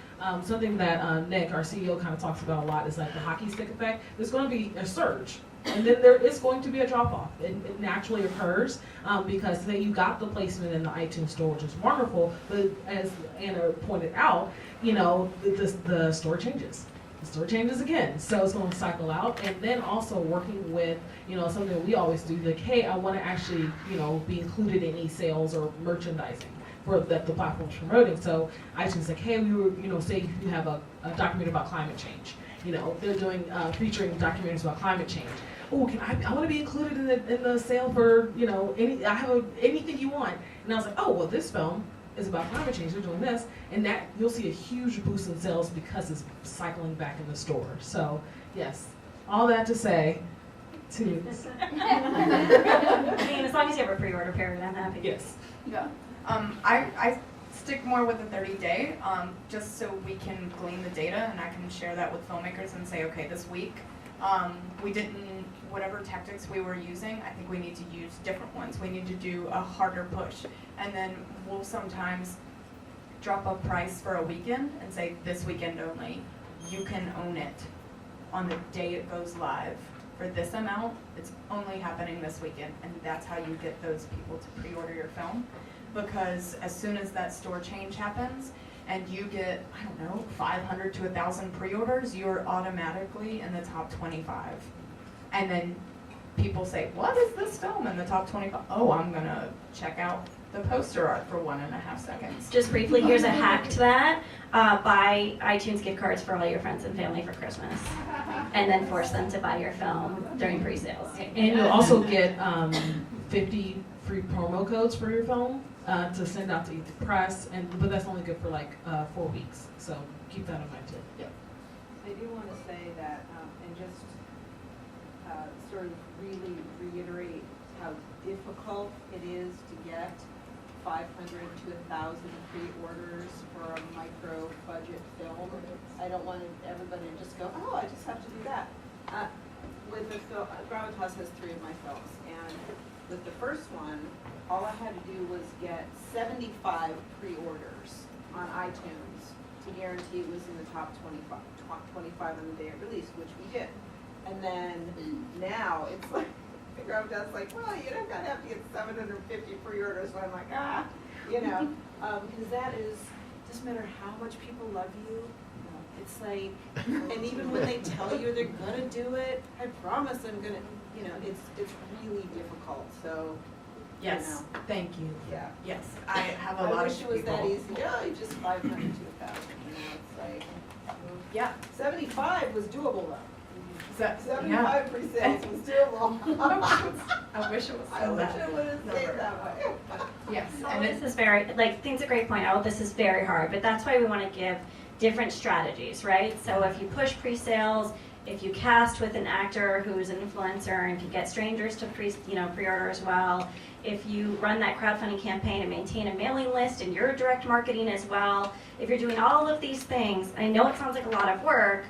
something that Nick, our CEO, kind of talks about a lot is like the hockey stick effect. There's going to be a surge, and then there is going to be a drop off. It naturally occurs because say you got the placement in the iTunes store, which is wonderful, but as Anna pointed out, you know, the store changes. The store changes again, so it's going to cycle out. And then also working with, you know, something that we always do, like, hey, I want to actually, you know, be included in e-sales or merchandising for that the platform's promoting. So iTunes like, hey, we were, you know, say you have a documentary about climate change. You know, they're doing featuring documentaries about climate change. Oh, I want to be included in the sale for, you know, anything you want. And I was like, oh, well, this film is about climate change. They're doing this, and that you'll see a huge boost in sales because it's cycling back in the store. So yes, all that to say, I mean, as long as you have a pre-order period, I'm happy. Yes. Yeah. I stick more with the 30-day, just so we can glean the data and I can share that with filmmakers and say, okay, this week, we didn't, whatever tactics we were using, I think we need to use different ones. We need to do a harder push. And then we'll sometimes drop a price for a weekend and say, this weekend only, you can own it on the day it goes live. For this amount, it's only happening this weekend, and that's how you get those people to pre-order your film. Because as soon as that store change happens, and you get, I don't know, 500 to 1,000 pre-orders, you're automatically in the top 25. And then people say, what is this film in the top 25? Oh, I'm gonna check out the poster art for 1.5 seconds. Just briefly, here's a hack to that. Buy iTunes gift cards for all your friends and family for Christmas. And then force them to buy your film during pre-sales. And you'll also get 50 free promo codes for your film to send out to the press, but that's only good for like 4 weeks. So keep that in mind too. Yeah. I do want to say that, and just sort of really reiterate how difficult it is to get 500 to 1,000 pre-orders for a micro budget film. I don't want everybody to just go, oh, I just have to do that. With the film, Gravitas has 3 of my films, and with the first one, all I had to do was get 75 pre-orders on iTunes to guarantee it was in the top 25 on the day of release, which we did. And then now it's like, Gravitas like, well, you don't gotta have to get 750 pre-orders. So I'm like, you know, because that is, doesn't matter how much people love you, it's like, and even when they tell you they're gonna do it, I promise I'm gonna, you know, it's really difficult, so. Yes, you know. thank you. Yeah. Yes, I have a lot of I wish it was that people. easy, oh, you just 500 to 1,000, you know, it's like, Yeah. 75 was doable though. So, 75 pre-sales was doable. I wish it was I so wish that it would have stayed number. that way. Yes, All and this is very, like, Thing's a great point. All this is very hard, but that's why we want to give different strategies, right? So if you push pre-sales, if you cast with an actor who's an influencer, and if you get strangers to pre-order as well, if you run that crowdfunding campaign and maintain a mailing list and your direct marketing as well, if you're doing all of these things, I know it sounds like a lot of work,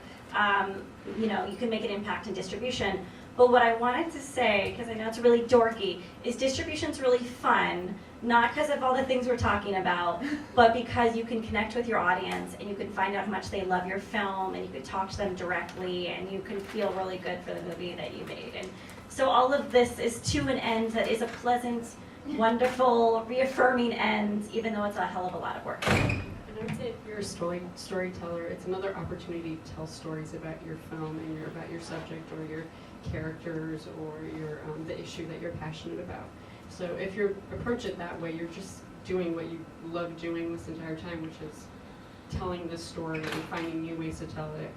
you know, you can make an impact in distribution. But what I wanted to say, because I know it's really dorky, is distribution's really fun, not because of all the things we're talking about, but because you can connect with your audience and you can find out how much they love your film and you can talk to them directly and you can feel really good for the movie that you made. And so all of this is to an end that is a pleasant, wonderful, reaffirming end, even though it's a hell of a lot of work. And I would say if you're a storyteller, it's another opportunity to tell stories about your film and about your subject or your characters or your the issue that you're passionate about. So if you approach it that way, you're just doing what you love doing this entire time, which is telling this story and finding new ways to tell it,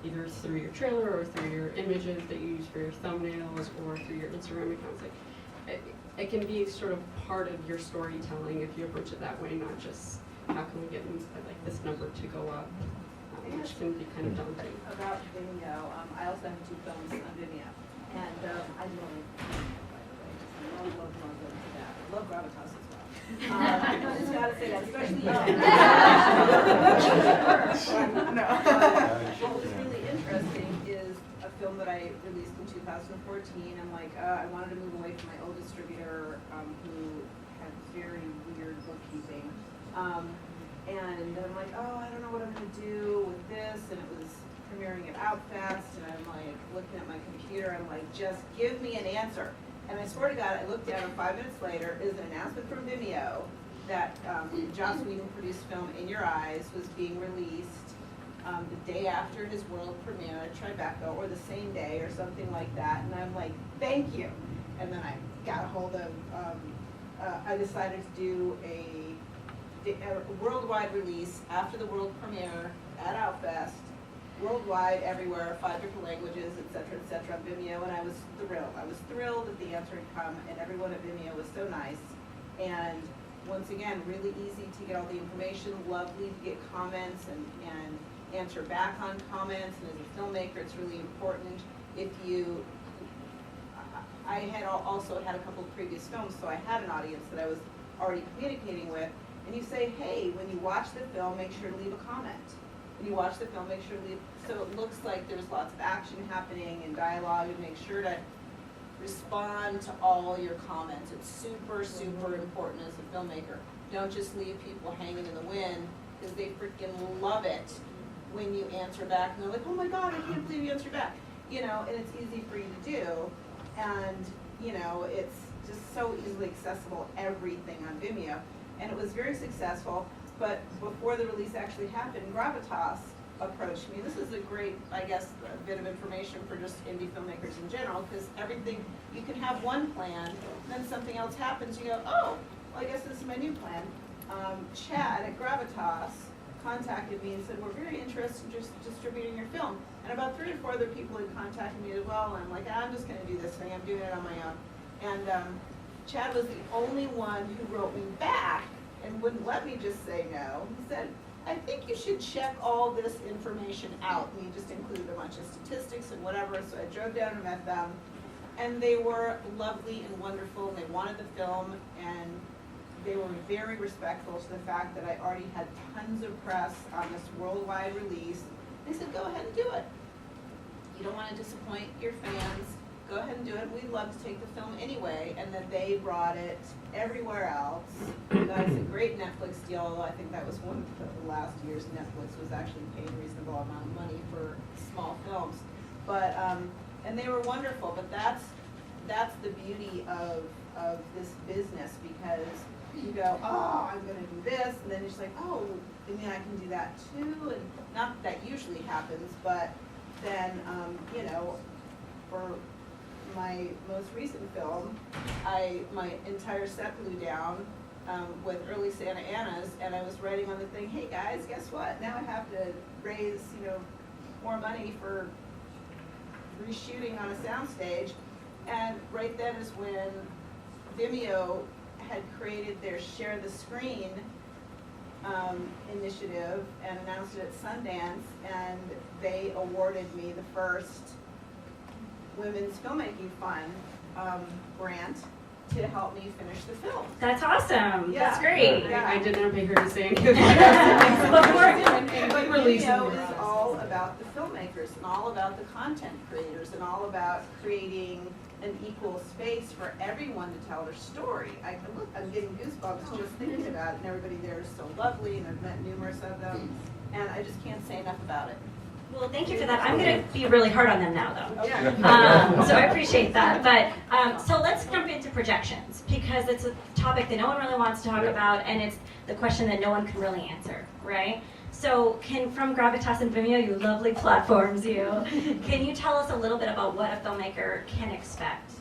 either through your trailer or through your images that you use for your thumbnails or through your Instagram accounts. Like, it can be sort of part of your storytelling if you approach it that way, not just how can we get like this number to go up, which can be kind of daunting. About Vimeo, I also have 2 films on Vimeo, and I love that. I love Gravitas as well. I just gotta say that, especially What was really interesting is a film that I released in 2014. I'm like, I wanted to move away from my old distributor who had very weird bookkeeping. And I'm like, oh, I don't know what I'm gonna do with this, and it was premiering at Outfest, and I'm like looking at my computer, I'm like, just give me an answer. And I swear to God, I looked down, and 5 minutes later is an announcement from Vimeo that Joss Whedon produced film In Your Eyes was being released the day after his world premiere at Tribeca, or the same day, or something like that. And I'm like, thank you. And then I got a hold of, I decided to do a worldwide release after the world premiere at Outfest, worldwide, everywhere, 5 different languages, et cetera, on Vimeo, and I was thrilled. I was thrilled that the answer had come, and everyone at Vimeo was so nice. And once again, really easy to get all the information, lovely to get comments and answer back on comments, and as a filmmaker, it's really important if you, I had also had a couple of previous films, so I had an audience that I was already communicating with, and you say, hey, when you watch the film, make sure to leave a comment. When you watch the film, make sure to leave, so it looks like there's lots of action happening and dialogue, and make sure to respond to all your comments. It's super, super important as a filmmaker. Don't just leave people hanging in the wind, because they freaking love it when you answer back, and they're like, oh my God, I can't believe you answered back. You know, and it's easy for you to do, and you know, it's just so easily accessible, everything on Vimeo. And it was very successful, but before the release actually happened, Gravitas approached me. This is a great, I guess, a bit of information for just indie filmmakers in general, because everything, you can have one plan, then something else happens, you go, oh, well, I guess this is my new plan. Chad at Gravitas contacted me and said, we're very interested in just distributing your film. And about 3 or 4 other people had contacted me as well, and I'm like, I'm just gonna do this thing, I'm doing it on my own. And Chad was the only one who wrote me back and wouldn't let me just say no. He said, I think you should check all this information out. And he just included a bunch of statistics and whatever, so I drove down and met them. And they were lovely and wonderful, and they wanted the film, and they were very respectful to the fact that I already had tons of press on this worldwide release. They said, go ahead and do it. You don't want to disappoint your fans. Go ahead and do it. We'd love to take the film anyway, and then they brought it everywhere else. That's a great Netflix deal. I think that was one of the last years Netflix was actually paying a reasonable amount of money for small films. But and they were wonderful. But that's the beauty of this business, because you go, oh, I'm going to do this, and then you're just like, oh, I mean, I can do that too, and not that usually happens, but then you know, for my most recent film, my entire set blew down with early Santa Anas, and I was writing on the thing, hey guys, guess what? Now I have to raise, you know, more money for reshooting on a soundstage, and right then is when Vimeo had created their Share the Screen initiative and announced it at Sundance, and they awarded me the first Women's Filmmaking Fund grant to help me finish the film. That's awesome. Yeah. That's great. Yeah. I did not pay her to sing. But Vimeo is all about the filmmakers and all about the content creators and all about creating an equal space for everyone to tell their story. I'm getting goosebumps just thinking about it, and everybody there is so lovely, and I've met numerous of them, and I just can't say enough about it. Well, thank you for that. I'm going to be really hard on them now, though. Okay. So I appreciate that. But so let's jump into projections, because it's a topic that no one really wants to talk about, and it's the question that no one can really answer, right? So from Gravitas and Vimeo, you lovely platforms, can you tell us a little bit about what a filmmaker can expect?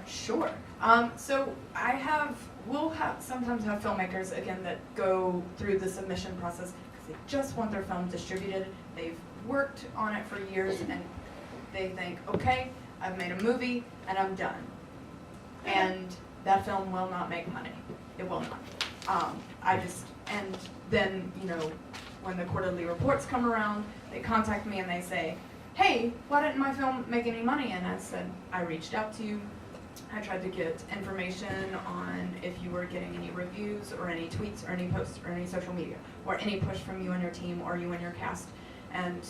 Sure. So we'll sometimes have filmmakers, again, that go through the submission process because they just want their film distributed. They've worked on it for years, and they think, okay, I've made a movie, and I'm done. And that film will not make money. It will not. And then, you know, when the quarterly reports come around, they contact me and they say, hey, why didn't my film make any money? And I said, I reached out to you. I tried to get information on if you were getting any reviews or any tweets or any posts or any social media or any push from you and your team or you and your cast. And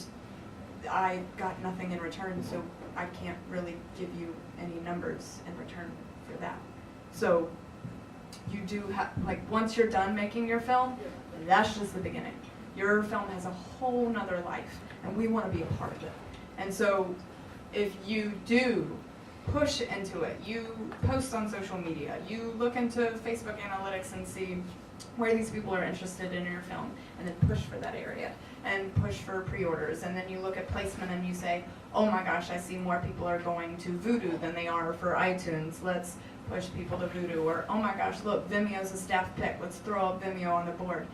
I got nothing in return, so I can't really give you any numbers in return for that. So you do have, like, once you're done making your film, that's just the beginning. Your film has a whole nother life, and we want to be a part of it. And so if you do push into it, you post on social media, you look into Facebook analytics and see where these people are interested in your film, and then push for that area, and push for pre-orders, and then you look at placement and you say, oh my gosh, I see more people are going to Vudu than they are for iTunes, let's push people to Vudu, or oh my gosh, look, Vimeo's a staff pick, let's throw up Vimeo on the board.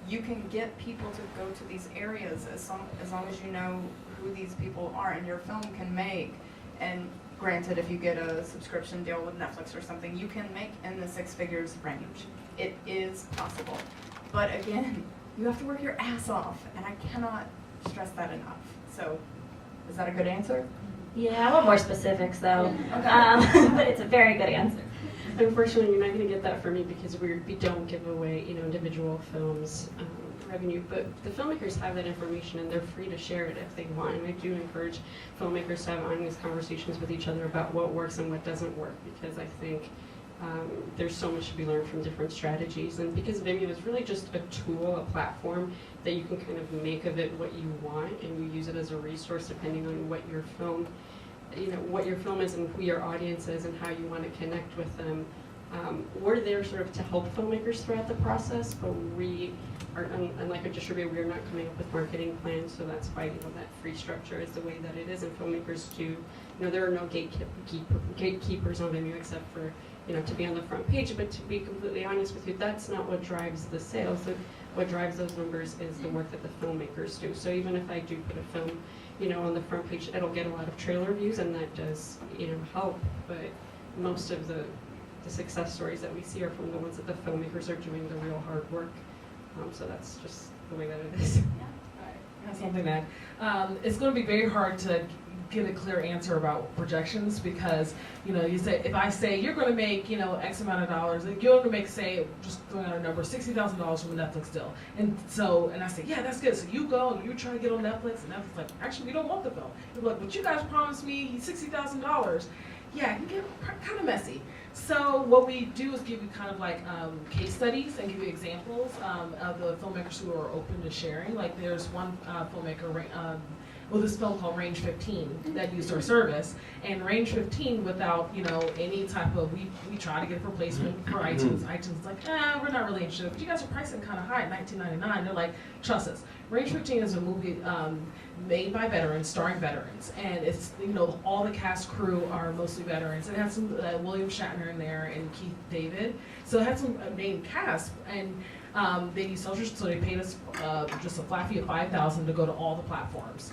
You can get people to go to these areas as long as you know who these people are, and your film can make, and granted, if you get a subscription deal with Netflix or something, you can make in the 6 figures range. It is possible. But again, you have to work your ass off, and I cannot stress that enough. So, is that a good answer? Yeah, I want more specifics though. Okay. But it's a very good answer. Unfortunately, you're not going to get that from me because we don't give away, individual films revenue. But the filmmakers have that information and they're free to share it if they want. And I do encourage filmmakers to have honest conversations with each other about what works and what doesn't work, because I think there's so much to be learned from different strategies. And because Vimeo is really just a tool, a platform that you can kind of make of it what you want, and you use it as a resource depending on what your film is and who your audience is and how you want to connect with them. We're there sort of to help filmmakers throughout the process, but we are, unlike a distributor, we are not coming up with marketing plans, so that's why that free structure is the way that it is, and filmmakers do, there are no gatekeepers on Vimeo except for, to be on the front page, but to be completely honest with you, that's not what drives the sales. What drives those numbers is the work that the filmmakers do. So even if I do put a film, on the front page, it'll get a lot of trailer views, and that does, help, but most of the success stories that we see are from the ones that the filmmakers are doing the real hard work. So that's just the way that it is. I have something to add. It's going to be very hard to get a clear answer about projections because, you say, if I say you're going to make, X amount of dollars, you're going to make, say, just throwing out a number, $60,000 from a Netflix deal. And I say, yeah, that's good. So you go and you try to get on Netflix, and Netflix like, actually, we don't want the film. You're like, but you guys promised me $60,000. Yeah, it can get kind of messy. So what we do is give you kind of like case studies and give you examples of the filmmakers who are open to sharing. Like there's one filmmaker, this film called Range 15 that used our service, and Range 15 without any type of we try to get for placement for iTunes. iTunes is like, we're not really interested, but you guys are pricing kind of high at $19.99. They're like, trust us. Range 15 is a movie made by veterans, starring veterans, and it's all the cast crew are mostly veterans. It had some William Shatner in there and Keith David, so it had some main cast, and they used soldiers, so they paid us just a flat fee of $5,000 to go to all the platforms,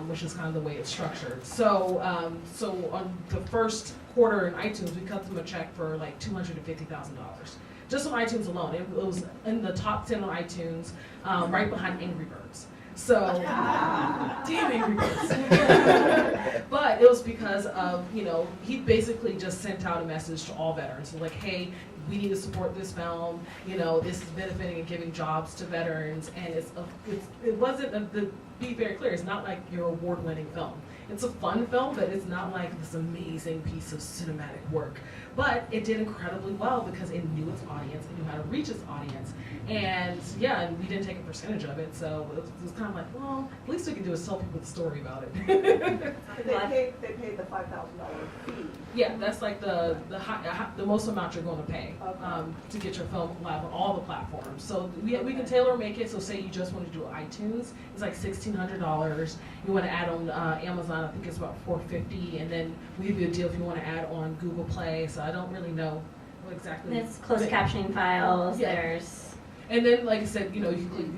which is kind of the way it's structured. So on the first quarter in iTunes, we cut them a check for like $250,000. Just on iTunes alone. It was in the top 10 on iTunes, right behind Angry Birds. So, damn Angry Birds. But it was because of, he basically just sent out a message to all veterans. So like, hey, we need to support this film. This is benefiting and giving jobs to veterans. And it wasn't, to be very clear, it's not like your award-winning film. It's a fun film, but it's not like this amazing piece of cinematic work. But it did incredibly well because it knew its audience, it knew how to reach its audience. And yeah, and we didn't take a percentage of it, so it was kind of like, well, at least we can do is tell people the story about it. They paid the $5,000 fee. Yeah, that's like the most amount you're going to pay to get your film live on all the platforms. So we can tailor make it. So say you just want to do iTunes, it's like $1,600. You want to add on Amazon, I think it's about $450, and then we give you a deal if you want to add on Google Play. So I don't really know what exactly. There's closed captioning files. Yeah. There's. And then, like I said, you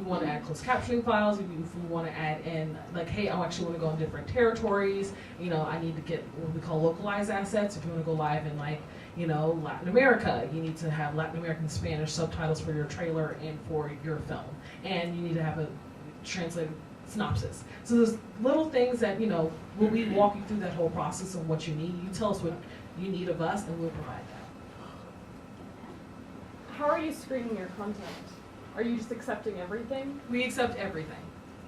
want to add closed captioning files. If you want to add in, like, hey, I actually want to go in different territories. I need to get what we call localized assets. If you want to go live in, like, Latin America, you need to have Latin American Spanish subtitles for your trailer and for your film. And you need to have a translated synopsis. So there's little things that, when we walk you through that whole process of what you need, you tell us what you need of us, and we'll provide that. How are you screening your content? Are you just accepting everything? We accept everything.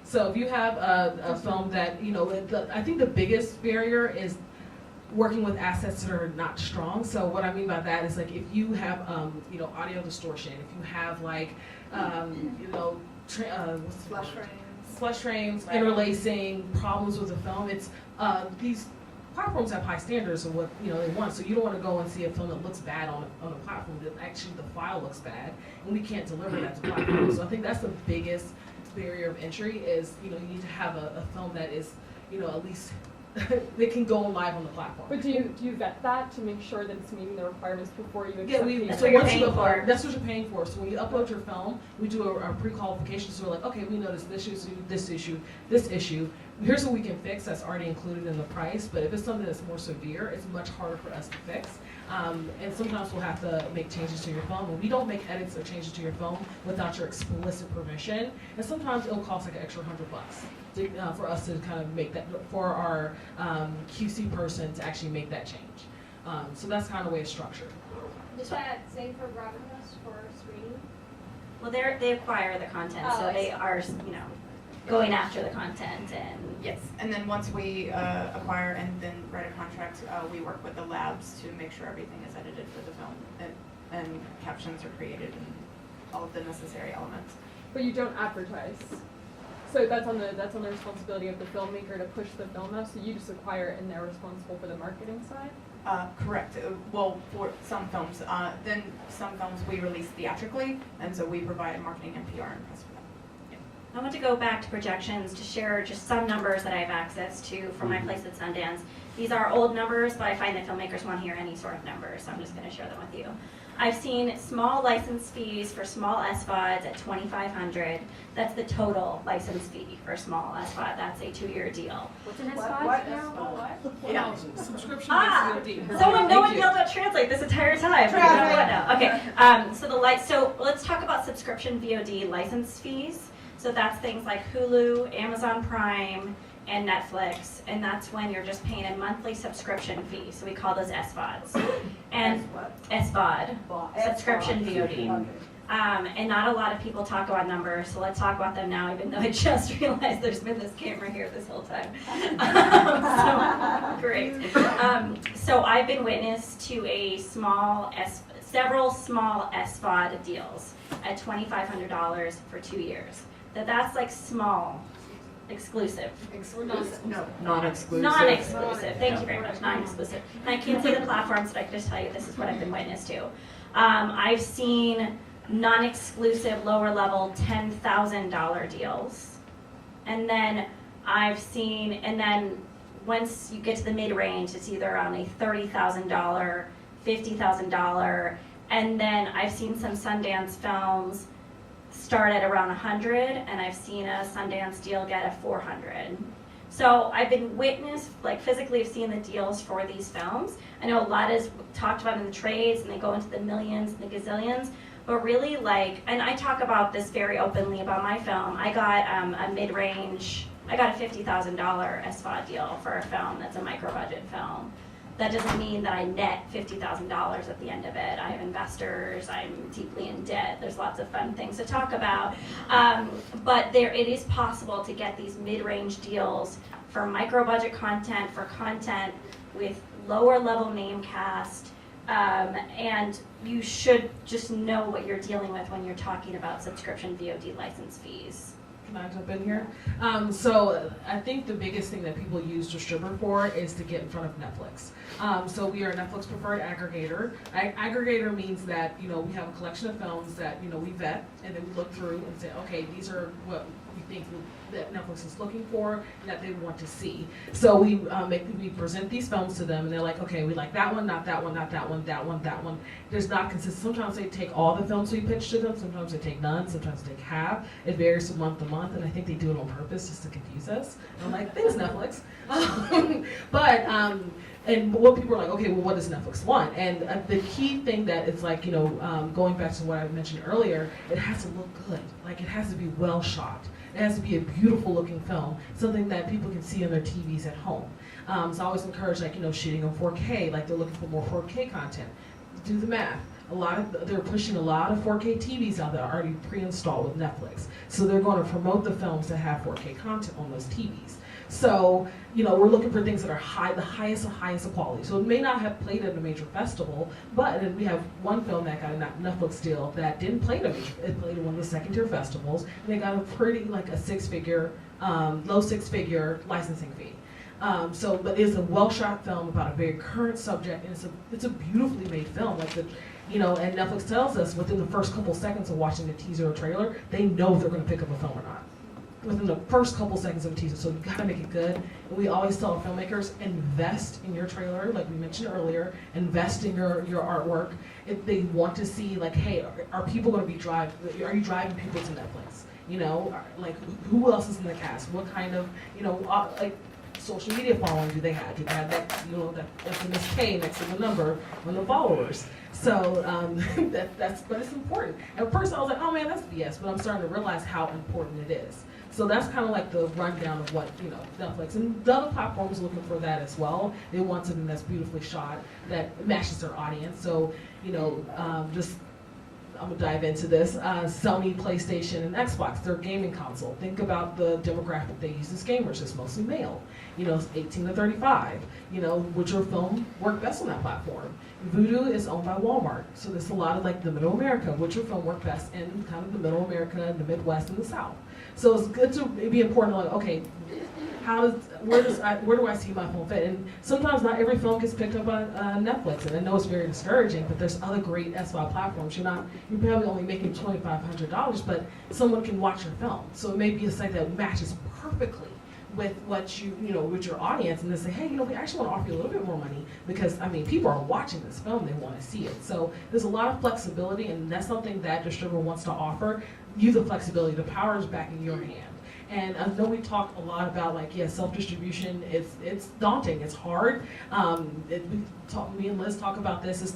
So if you have a film that, I think the biggest barrier is working with assets that are not strong. So what I mean by that is like if you have, audio distortion, if you have like, Flush frames. flush frames, interlacing, problems with the film, it's, these platforms have high standards of what, they want. So you don't want to go and see a film that looks bad on a platform, that actually the file looks bad, and we can't deliver that to platforms. So I think that's the biggest barrier of entry is, you need to have a film that is, at least they can go live on the platform. But do you vet that to make sure that it's meeting the requirements before you accept Yeah, the so once you upload, that's what you're paying for. So when you upload your film, we do a pre-qualification. So we're like, okay, we noticed this issue, this issue. Here's what we can fix that's already included in the price. But if it's something that's more severe, it's much harder for us to fix. And sometimes we'll have to make changes to your film. And we don't make edits or changes to your film without your explicit permission. And sometimes it'll cost like an extra $100 for us to kind of make that, for our QC person to actually make that change. So that's kind of the way it's structured. Just want to say for Robinhood for screening. Well, they acquire the content, so they are, going after the content and. Yes, and then once we acquire and then write a contract, we work with the labs to make sure everything is edited for the film and captions are created and all of the necessary elements. But you don't advertise. So that's on the responsibility of the filmmaker to push the film out. So you just acquire it and they're responsible for the marketing side? Correct. Well, for some films. Then some films we release theatrically, and so we provide marketing and PR and press for them. I want to go back to projections to share just some numbers that I have access to from my place at Sundance. These are old numbers, but I find that filmmakers want to hear any sort of numbers, so I'm just going to share them with you. I've seen small license fees for small SVODs at $2,500. That's the total license fee for small SVOD. That's a 2-year deal. What's an SVOD? What? Yeah. Subscription Ah, VOD. someone, no one yelled out translate this entire time. Okay, so let's talk about subscription VOD license fees. So that's things like Hulu, Amazon Prime, and Netflix, and that's when you're just paying a monthly subscription fee. So we call those SVODs. And SVOD, subscription VOD. And not a lot of people talk about numbers, so let's talk about them now, even though I just realized there's been this camera here this whole time. So, great. So I've been witness to several small SVOD deals at $2,500 for 2 years. That's like small, exclusive. Non-exclusive. Non-exclusive, thank you very much, non-exclusive. And I can't say the platforms, but I can just tell you this is what I've been witness to. I've seen non-exclusive, lower level, $10,000 deals. And then once you get to the mid-range, it's either around a $30,000, $50,000, and then I've seen some Sundance films start at around 100, and I've seen a Sundance deal get a 400. So I've been physically have seen the deals for these films. I know a lot is talked about in the trades, and they go into the millions and the gazillions, but really and I talk about this very openly about my film. I got a mid-range, I got a $50,000 SVOD deal for a film that's a micro-budget film. That doesn't mean that I net $50,000 at the end of it. I have investors, I'm deeply in debt, there's lots of fun things to talk about. But it is possible to get these mid-range deals for micro-budget content, for content with lower level name cast, and you should just know what you're dealing with when you're talking about subscription VOD license fees. Can I jump in here? So I think the biggest thing that people use Distributor for is to get in front of Netflix. So we are a Netflix preferred aggregator. Aggregator means that we have a collection of films that we vet, and then we look through and say, okay, these are what we think that Netflix is looking for and that they want to see. So we present these films to them, and they're like, okay, we like that one, not that one, not that one, that one, that one. There's not consistent. Sometimes they take all the films we pitch to them. Sometimes they take none. Sometimes they take half. It varies from month to month, and I think they do it on purpose just to confuse us. And I'm like, thanks, Netflix. And what people are like, okay, well, what does Netflix want? And the key thing that it's like, going back to what I mentioned earlier, it has to look good. Like, it has to be well shot. It has to be a beautiful looking film, something that people can see on their TVs at home. So I always encourage, shooting on 4K, like they're looking for more 4K content. Do the math. they're pushing a lot of 4K TVs out that are already pre-installed with Netflix. So they're going to promote the films that have 4K content on those TVs. So, we're looking for things that are the highest of quality. So it may not have played at a major festival, but then we have one film that got a Netflix deal that didn't play at it played at one of the second-tier festivals, and they got a pretty, like a low six-figure licensing fee. But it's a well-shot film about a very current subject, and it's a beautifully made film. And Netflix tells us within the first couple seconds of watching the teaser or trailer, they know if they're going to pick up a film or not. Within the first couple seconds of a teaser, so you gotta make it good. And we always tell filmmakers, invest in your trailer, like we mentioned earlier, invest in your artwork. If they want to see, like, hey, are people gonna be are you driving people to Netflix? Like, who else is in the cast? What kind of, social media following do they have? Do they have that, that infamous K next to the number on the followers? So but it's important. At first I was like, oh man, that's BS, but I'm starting to realize how important it is. So that's kind of like the rundown of what, Netflix and the other platforms are looking for that as well. They want something that's beautifully shot, that matches their audience. So, I'm gonna dive into this. Sony, PlayStation, and Xbox, their gaming console. Think about the demographic they use as gamers. It's mostly male, 18 to 35. Witcher film work best on that platform. Vudu is owned by Walmart, so there's a lot of like the Middle America. Witcher film work best in kind of the Middle America, the Midwest, and the South. So it's good to be important. Like, okay, where do I see my film fit? And sometimes not every film gets picked up on Netflix, and I know it's very discouraging. But there's other great SVOD platforms. You're probably only making $2,500, but someone can watch your film. So it may be a site that matches perfectly with what with your audience, and they say, hey, we actually want to offer you a little bit more money because people are watching this film, they want to see it. So there's a lot of flexibility, and that's something that distributor wants to offer. Use the flexibility. The power is back in your hand. And I know we talked a lot about self-distribution. It's daunting. It's hard. Me and Liz talk about this. It's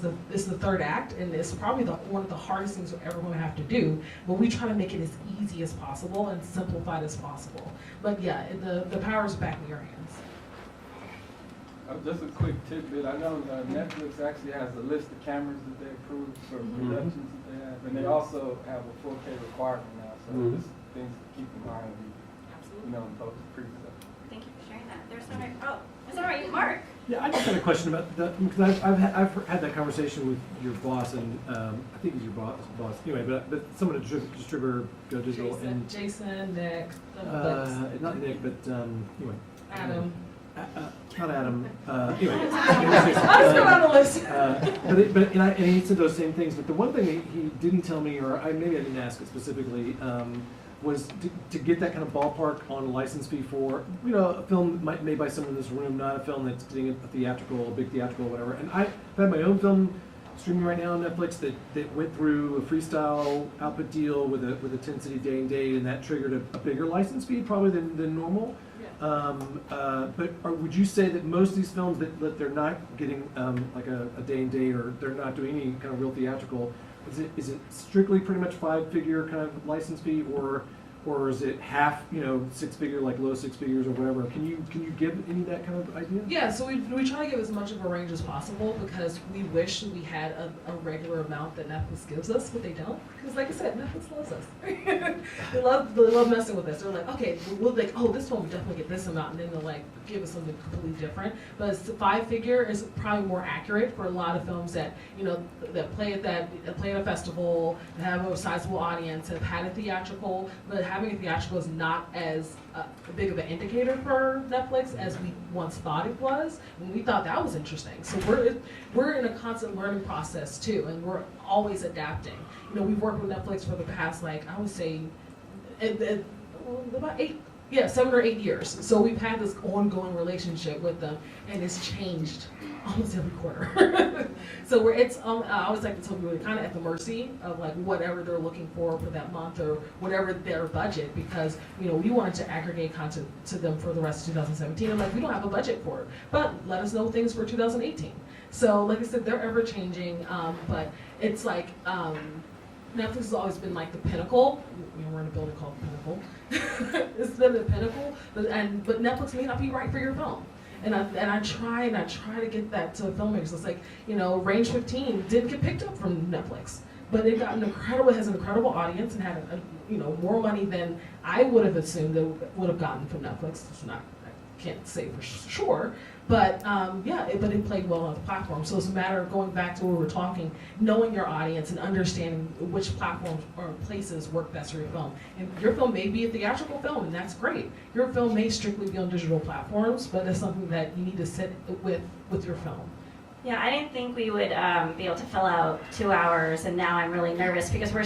the third act, and it's probably one of the hardest things we're ever going to have to do. But we try to make it as easy as possible and simplified as possible. But yeah, the power is back in your hands. Just a quick tidbit. I know Netflix actually has a list of cameras that they approve for productions that they have, and they also have a 4K requirement now. So just things to keep in mind when you post pre stuff. Thank you for sharing that. There's no it's all right, Mark. Yeah, I just had a question about that, because I've had that conversation with your boss, and I think he's your boss anyway, but someone at distributor Go Digital and Jason, Nick, not Nick, but anyway. Adam. Not Adam. Anyway. Let's go on the list. But he said those same things. But the one thing he didn't tell me, or maybe I didn't ask it specifically, was to get that kind of ballpark on a license fee for a film made by someone in this room, not a film that's getting a big theatrical, whatever. And I've had my own film streaming right now on Netflix that went through a freestyle output deal with a 10 city day and date, and that triggered a bigger license fee probably than normal. But would you say that most of these films that they're not getting like a day and date, or they're not doing any kind of real theatrical, is it strictly pretty much 5-figure kind of license fee, or is it half, six-figure, like low six figures or whatever? Can you give any of that kind of idea? Yeah, so we try to give as much of a range as possible, because we wish we had a regular amount that Netflix gives us, but they don't. Because like I said, Netflix loves us. they love messing with us. They're like, okay, we'll this one will definitely get this amount, and then they'll give us something completely different. But 5-figure is probably more accurate for a lot of films that that play at a festival, that have a sizable audience, have had a theatrical, but having a theatrical is not as big of an indicator for Netflix as we once thought it was, and we thought that was interesting. So we're in a constant learning process too, and we're always adapting. We've worked with Netflix for the past, I would say, about 7 or 8 years. So we've had this ongoing relationship with them, and it's changed almost every quarter. So I always like to tell people, we're kind of at the mercy of whatever they're looking for that month, or whatever their budget, because we wanted to aggregate content to them for the rest of 2017. I'm we don't have a budget for it, but let us know things for 2018. So like I said, they're ever changing, but it's Netflix has always been the pinnacle. We're in a building called Pinnacle. It's been the pinnacle, but Netflix may not be right for your film. And I try to get that to filmmakers. It's like, Range 15 didn't get picked up from Netflix, but it got has an incredible audience and had more money than I would have assumed it would have gotten from Netflix. I can't say for sure, but but it played well on the platform. So it's a matter of going back to where we're talking, knowing your audience and understanding which platforms or places work best for your film. And your film may be a theatrical film, and that's great. Your film may strictly be on digital platforms, but it's something that you need to sit with your film. Yeah, I didn't think we would be able to fill out 2 hours, and now I'm really nervous because we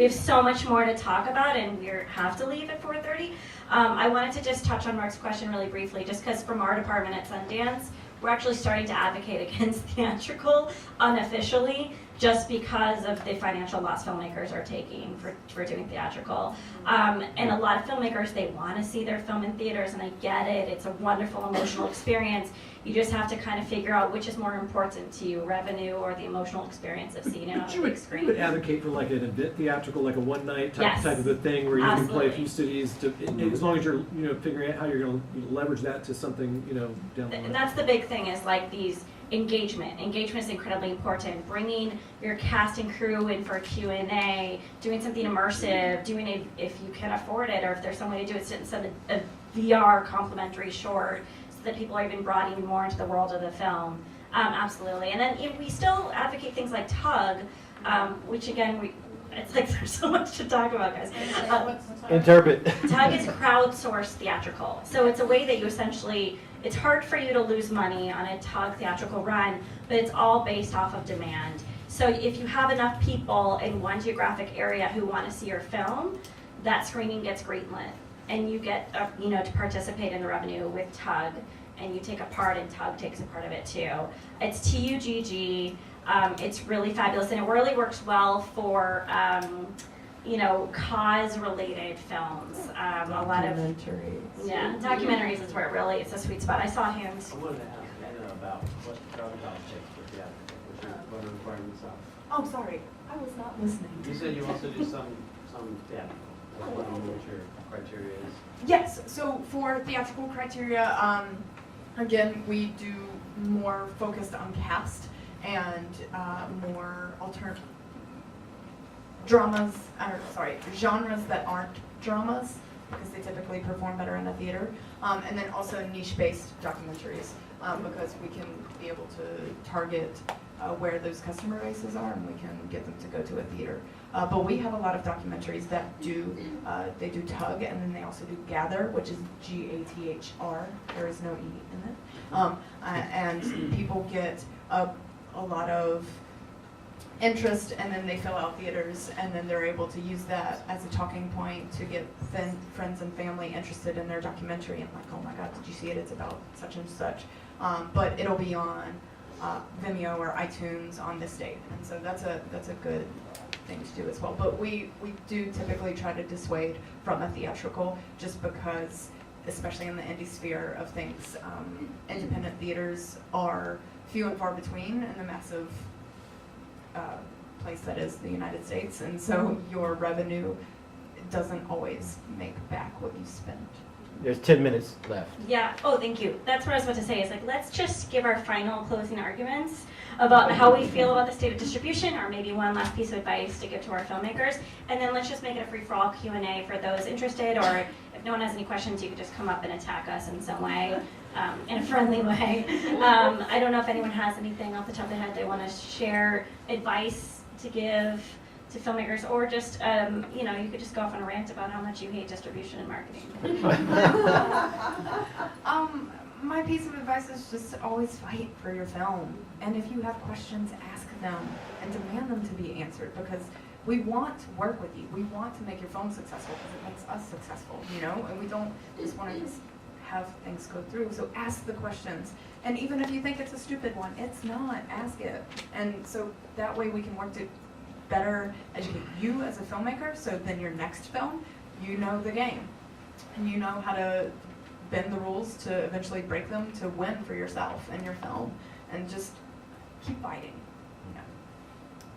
have so much more to talk about, and we have to leave at 4:30. I wanted to just touch on Mark's question really briefly, just because from our department at Sundance, we're actually starting to advocate against theatrical unofficially, just because of the financial loss filmmakers are taking for doing theatrical. And a lot of filmmakers, they want to see their film in theaters, and I get it. It's a wonderful emotional experience. You just have to kind of figure out which is more important to you, revenue or the emotional experience of seeing it on a big screen. You would advocate for like an event theatrical, like a one night Yes. type of a thing where you can play a Absolutely. few cities as long as you're figuring out how you're going to leverage that to something down the line. And that's the big thing is like these engagement. Engagement is incredibly important. Bringing your cast and crew in for a Q&A, doing something immersive, doing it if you can afford it, or if there's some way to do it, send a VR complimentary short so that people are even brought even more into the world of the film. Absolutely. And then we still advocate things like TUG, which again, it's like there's so much to talk about, guys. Interpret. TUG is crowdsourced theatrical. So it's a way that you essentially, it's hard for you to lose money on a TUG theatrical run, but it's all based off of demand. So if you have enough people in one geographic area who want to see your film, that screening gets greenlit, and you get to participate in the revenue with TUG, and you take a part, and TUG takes a part of it too. It's TUGG. It's really fabulous, and it really works well for cause-related films. A lot of documentaries is where it really it's a sweet spot. I saw him. I wanted to ask Anna about what the travel dollars takes for theatrical, which are what the requirements are. Oh, sorry, I was not listening. You said you also do some theatrical. I was wondering what your criteria is. Yes, so for theatrical criteria, again, we do more focused on cast and more genres that aren't dramas, because they typically perform better in a theater, and then also niche-based documentaries, because we can be able to target where those customer bases are, and we can get them to go to a theater. But we have a lot of documentaries that do TUG, and then they also do Gather, which is GATHR. There is no E in it. And people get a lot of interest, and then they fill out theaters, and then they're able to use that as a talking point to get friends and family interested in their documentary, and like, oh my God, did you see it? It's about such and such. But it'll be on Vimeo or iTunes on this date, and so that's a good thing to do as well. But we do typically try to dissuade from a theatrical, just because, especially in the indie sphere of things, independent theaters are few and far between in the massive place that is the United States, and so your revenue doesn't always make back what you spent. There's 10 minutes left. Yeah. Oh, thank you. That's what I was about to say. Is like, let's just give our final closing arguments about how we feel about the state of distribution, or maybe one last piece of advice to give to our filmmakers, and then let's just make it a free-for-all Q&A for those interested, or if no one has any questions, you could just come up and attack us in some way, in a friendly way. I don't know if anyone has anything off the top of their head they want to share, advice to give to filmmakers, or just, you could just go off on a rant about how much you hate distribution and marketing. My piece of advice is just always fight for your film. And if you have questions, ask them and demand them to be answered, because we want to work with you. We want to make your film successful because it makes us successful, and we don't just want to just have things go through. So ask the questions. And even if you think it's a stupid one, it's not. Ask it. And so that way we can work to better educate you as a filmmaker, so then your next film, you know the game. And you know how to bend the rules to eventually break them to win for yourself and your film. And just keep fighting.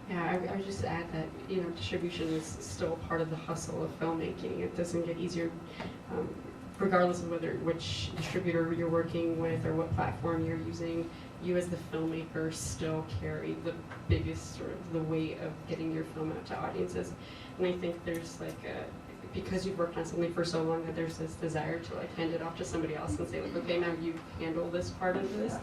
Yeah, I would just add that, distribution is still part of the hustle of filmmaking. It doesn't get easier. regardless of which distributor you're working with or what platform you're using, you as the filmmaker still carry the biggest sort of the weight of getting your film out to audiences. And I think there's like because you've worked on something for so long, that there's this desire to like hand it off to somebody else and say like, okay, now you handle this part of this.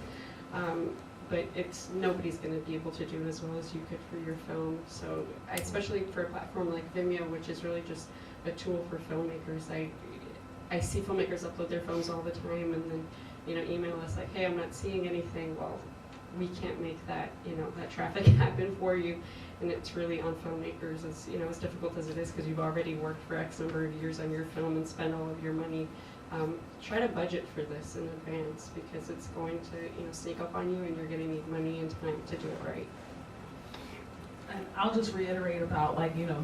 But nobody's going to be able to do it as well as you could for your film. So especially for a platform like Vimeo, which is really just a tool for filmmakers, I see filmmakers upload their films all the time and then email us like, hey, I'm not seeing anything. Well, we can't make that that traffic happen for you, and it's really on filmmakers. As as difficult as it is, because you've already worked for X number of years on your film and spent all of your money. Try to budget for this in advance, because it's going to sneak up on you, and you're going to need money and time to do it right. And I'll just reiterate about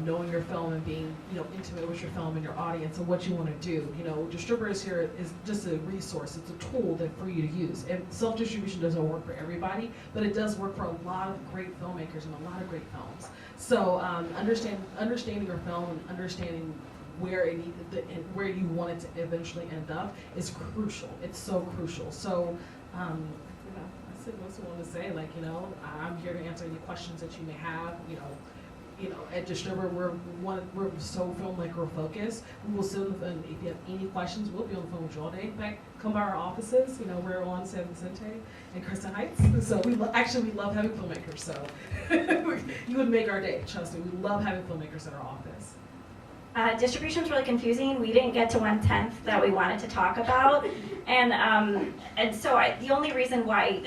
knowing your film and being intimate with your film and your audience and what you want to do. Distributors here is just a resource. It's a tool for you to use. And self-distribution doesn't work for everybody, but it does work for a lot of great filmmakers and a lot of great films. So understanding your film and understanding where it needed and where you want it to eventually end up is crucial. It's so crucial. So that's what I want to say. I'm here to answer any questions that you may have. At Distributor, we're so filmmaker focused. We will sit with, and if you have any questions, we'll be on the phone with you all day. In fact, come by our offices. We're on San Vicente and Kristen Heights. So we love having filmmakers. So you would make our day. Trust me, we love having filmmakers in our office. Distribution is really confusing. We didn't get to 1/10 that we wanted to talk about, and so the only reason why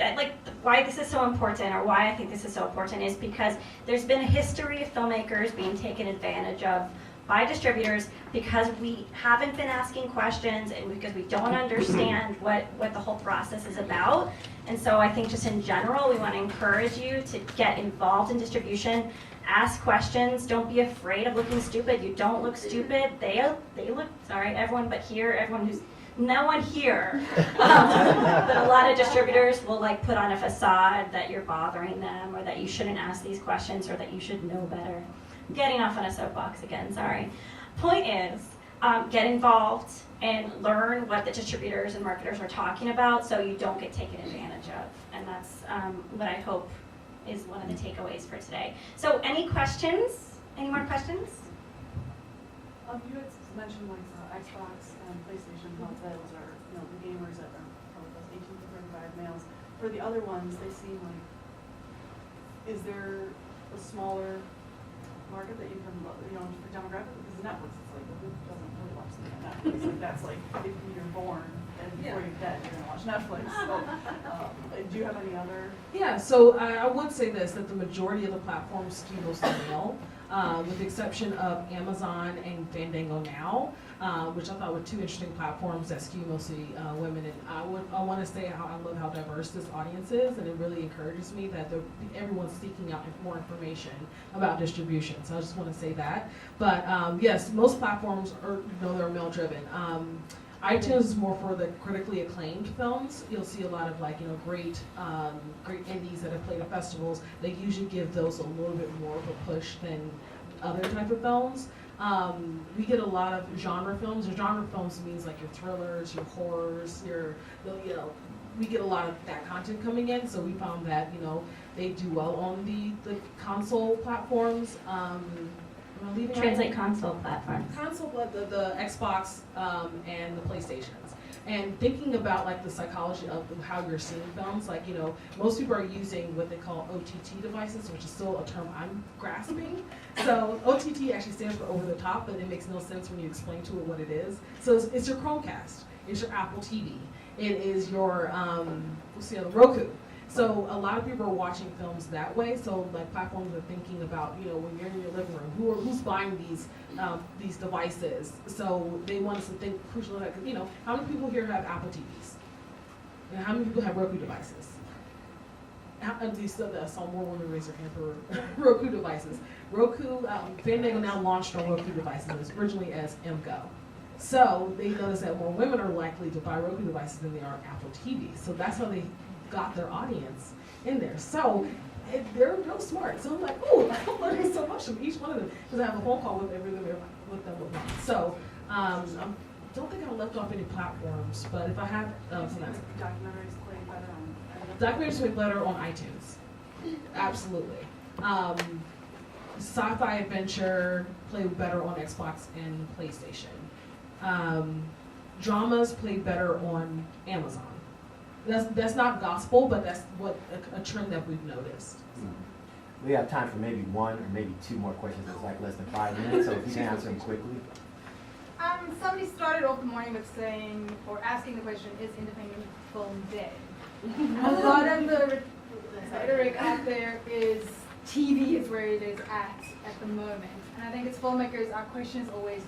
this is so important, or why I think this is so important, is because there's been a history of filmmakers being taken advantage of by distributors because we haven't been asking questions and because we don't understand what the whole process is about. And so I think just in general, we want to encourage you to get involved in distribution. Ask questions. Don't be afraid of looking stupid. You don't look stupid. They look, sorry, no one here. But a lot of distributors will put on a facade that you're bothering them, or that you shouldn't ask these questions, or that you should know better. I'm getting off on a soapbox again, sorry. Point is, get involved and learn what the distributors and marketers are talking about so you don't get taken advantage of. And that's what I hope is one of the takeaways for today. So any questions? Any more questions? You had mentioned Xbox and PlayStation, how those are, the gamers that are probably those 18 to 35 males. For the other ones, they seem is there a smaller market that you can, for demographic? Because Netflix is who doesn't really watch something on Netflix? That's if you're born and before you're dead, you're gonna watch Netflix. So, do you have any other? Yeah, so I would say this, that the majority of the platforms skew mostly male, with the exception of Amazon and Fandango Now, which I thought were two interesting platforms that skew mostly women. And I want to say how I love how diverse this audience is, and it really encourages me that everyone's seeking out more information about distribution. So I just want to say that. But yes, most platforms are they're male driven. iTunes is more for the critically acclaimed films. You'll see a lot of great indies that have played at festivals. They usually give those a little bit more of a push than other type of films. We get a lot of genre films. Your genre films means your thrillers, your horrors, we get a lot of that content coming in. So we found that they do well on the console platforms. Translate console platforms. Console, the Xbox and the PlayStations. And thinking about the psychology of how you're seeing films, most people are using what they call OTT devices, which is still a term I'm grasping. So OTT actually stands for over the top, but it makes no sense when you explain to it what it is. So it's your Chromecast, it's your Apple TV, it is your Roku. So a lot of people are watching films that way. So platforms are thinking about, when you're in your living room, who's buying these devices? So they want us to think crucially, how many people here have Apple TVs? And how many people have Roku devices? I saw more women raise their hand for Roku devices. Fandango now launched on Roku devices originally as MGO. So they noticed that more women are likely to buy Roku devices than they are Apple TVs. So that's how they got their audience in there. So they're real smart. So I'm like, oh, I'm learning so much from each one of them because I have a phone call with them with one. So don't think I left off any platforms, but if I have, sometimes. Documentaries play better on. Documentaries play better on iTunes. Absolutely. Sci-fi adventure play better on Xbox and PlayStation. Dramas play better on Amazon. That's not gospel, but that's what a trend that we've noticed. We have time for maybe one or maybe two more questions. It's like less than 5 minutes, so if you can answer them quickly. Somebody started off the morning with saying, or asking the question, is independent film dead? A lot of the rhetoric out there is TV is where it is at the moment. And I think as filmmakers, our question is always,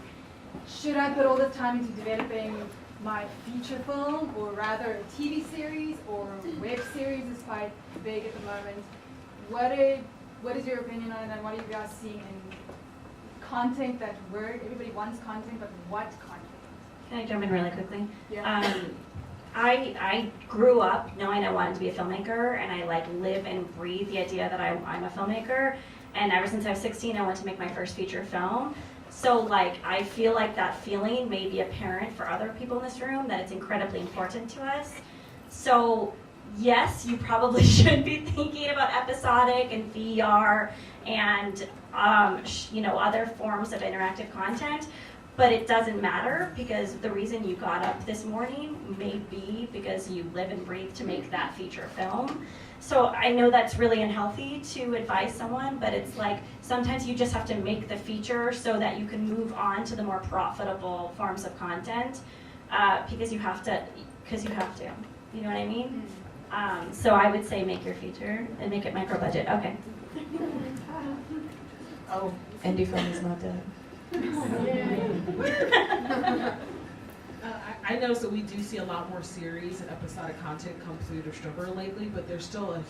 should I put all the time into developing my feature film, or rather a TV series or web series is quite big at the moment. What is your opinion on it, and what are you guys seeing in content that everybody wants content, but what content? Can I jump in really quickly? Yeah. I grew up knowing I wanted to be a filmmaker, and I like live and breathe the idea that I'm a filmmaker. And ever since I was 16, I wanted to make my first feature film. So like, I feel like that feeling may be apparent for other people in this room, that it's incredibly important to us. So yes, you probably should be thinking about episodic and VR and other forms of interactive content. But it doesn't matter, because the reason you got up this morning may be because you live and breathe to make that feature film. So I know that's really unhealthy to advise someone, but it's like sometimes you just have to make the feature so that you can move on to the more profitable forms of content, because you have to. You know what I mean? So I would say make your feature and make it micro budget. Okay. Oh, indie film is not dead. I noticed that we do see a lot more series and episodic content come through Distributor lately, but there's still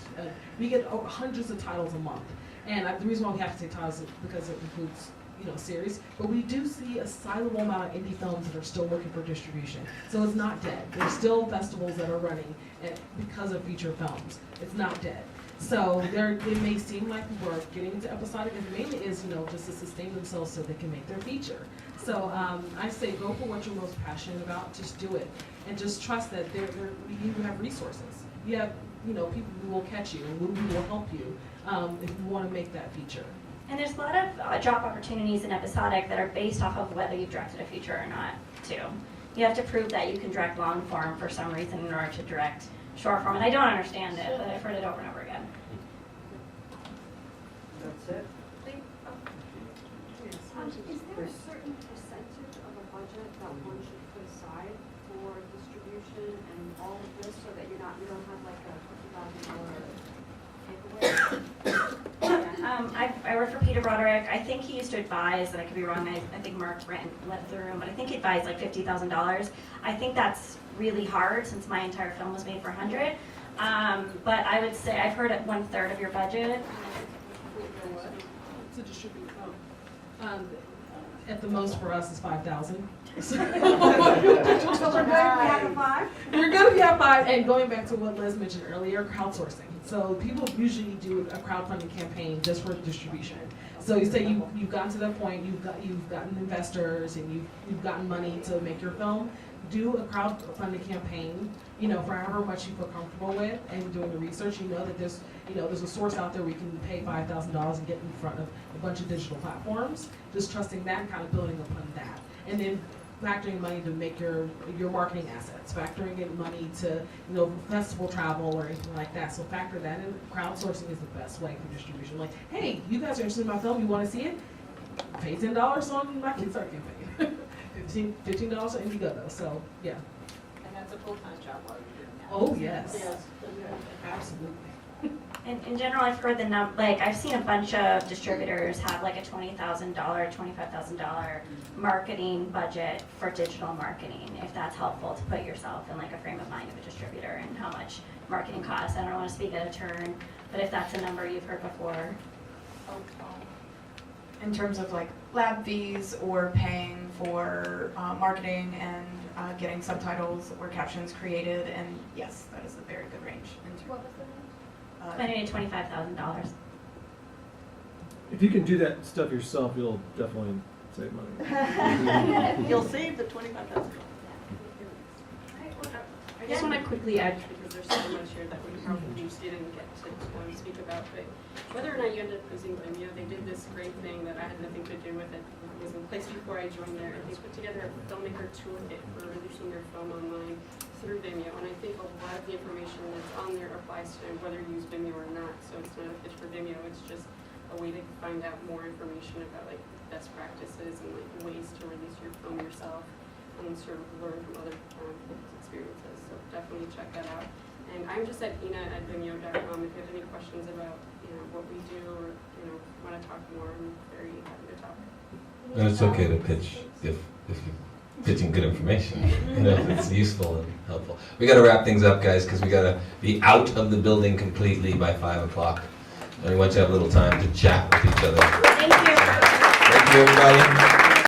we get over hundreds of titles a month. And the reason why we have to say titles is because it includes series, but we do see a sizable amount of indie films that are still looking for distribution. So it's not dead. There's still festivals that are running because of feature films. It's not dead. So it may seem like people are getting into episodic, and the main is just to sustain themselves so they can make their feature. So I say go for what you're most passionate about. Just do it, and just trust that you have resources. You have people who will catch you and who will help you if you want to make that feature. And there's a lot of job opportunities in episodic that are based off of whether you've directed a feature or not, too. You have to prove that you can direct long form for some reason in order to direct short form. And I don't understand it, but I've heard it over and over again. That's it. Is there a certain percentage of a budget that one should put aside for distribution and all of this, so that you don't have like a $50,000 takeaway? I work for Peter Broderick. I think he used to advise, and I could be wrong, I think Mark left the room, but I think he advised like $50,000. I think that's really hard since my entire film was made for $100. But I would say I've heard at 1/3 of your budget. To distribute. At the most for us is 5,000. So we're good if we have a 5. We're good if we have 5. And going back to what Liz mentioned earlier, crowdsourcing. So people usually do a crowdfunding campaign just for distribution. So you say you've gotten to that point, you've gotten investors, and you've gotten money to make your film. Do a crowdfunding campaign, for however much you feel comfortable with, and doing the research. You know that there's a source out there where you can pay $5,000 and get in front of a bunch of digital platforms. Just trusting that and kind of building upon that, and then factoring money to make your marketing assets, factoring in money to festival travel or anything like that. So factor that in. Crowdsourcing is the best way for distribution. Like, hey, you guys are interested in my film, you want to see it? Pay $10 on my Kickstarter campaign. $15 on Indiegogo. So yeah. And that's a full-time job while you're doing that. Oh yes. Yes. Absolutely. In general, I've heard I've seen a bunch of distributors have like a $20,000, $25,000 marketing budget for digital marketing, if that's helpful to put yourself in like a frame of mind of a distributor and how much marketing costs. I don't want to speak out of turn, but if that's a number you've heard before. In terms of like lab fees or paying for marketing and getting subtitles or captions created, and yes, that is a very good range. What was the range? $20,000 to $25,000. If you can do that stuff yourself, you'll definitely Save money. You'll save the $25,000. I just want to quickly add, because there's so much here that we probably just didn't get to speak about, but whether or not you end up using Vimeo, they did this great thing that I had nothing to do with it. It was in place before I joined there, and they put together a filmmaker toolkit for releasing your film online through Vimeo, and I think a lot of the information that's on there applies to whether you use Vimeo or not, so it's not a pitch for Vimeo, it's just a way to find out more information about like best practices and like ways to release your film yourself and sort of learn from other people's experiences. So definitely check that out. And I'm just at ina@vimeo.com. If you have any questions about what we do or want to talk more, I'm very happy to talk. And it's okay to pitch if you're pitching good information. It's useful and helpful. We got to wrap things up, guys, because we got to be out of the building completely by 5 o'clock. And we want you to have a little time to chat with each other. Thank you. Thank you, everybody.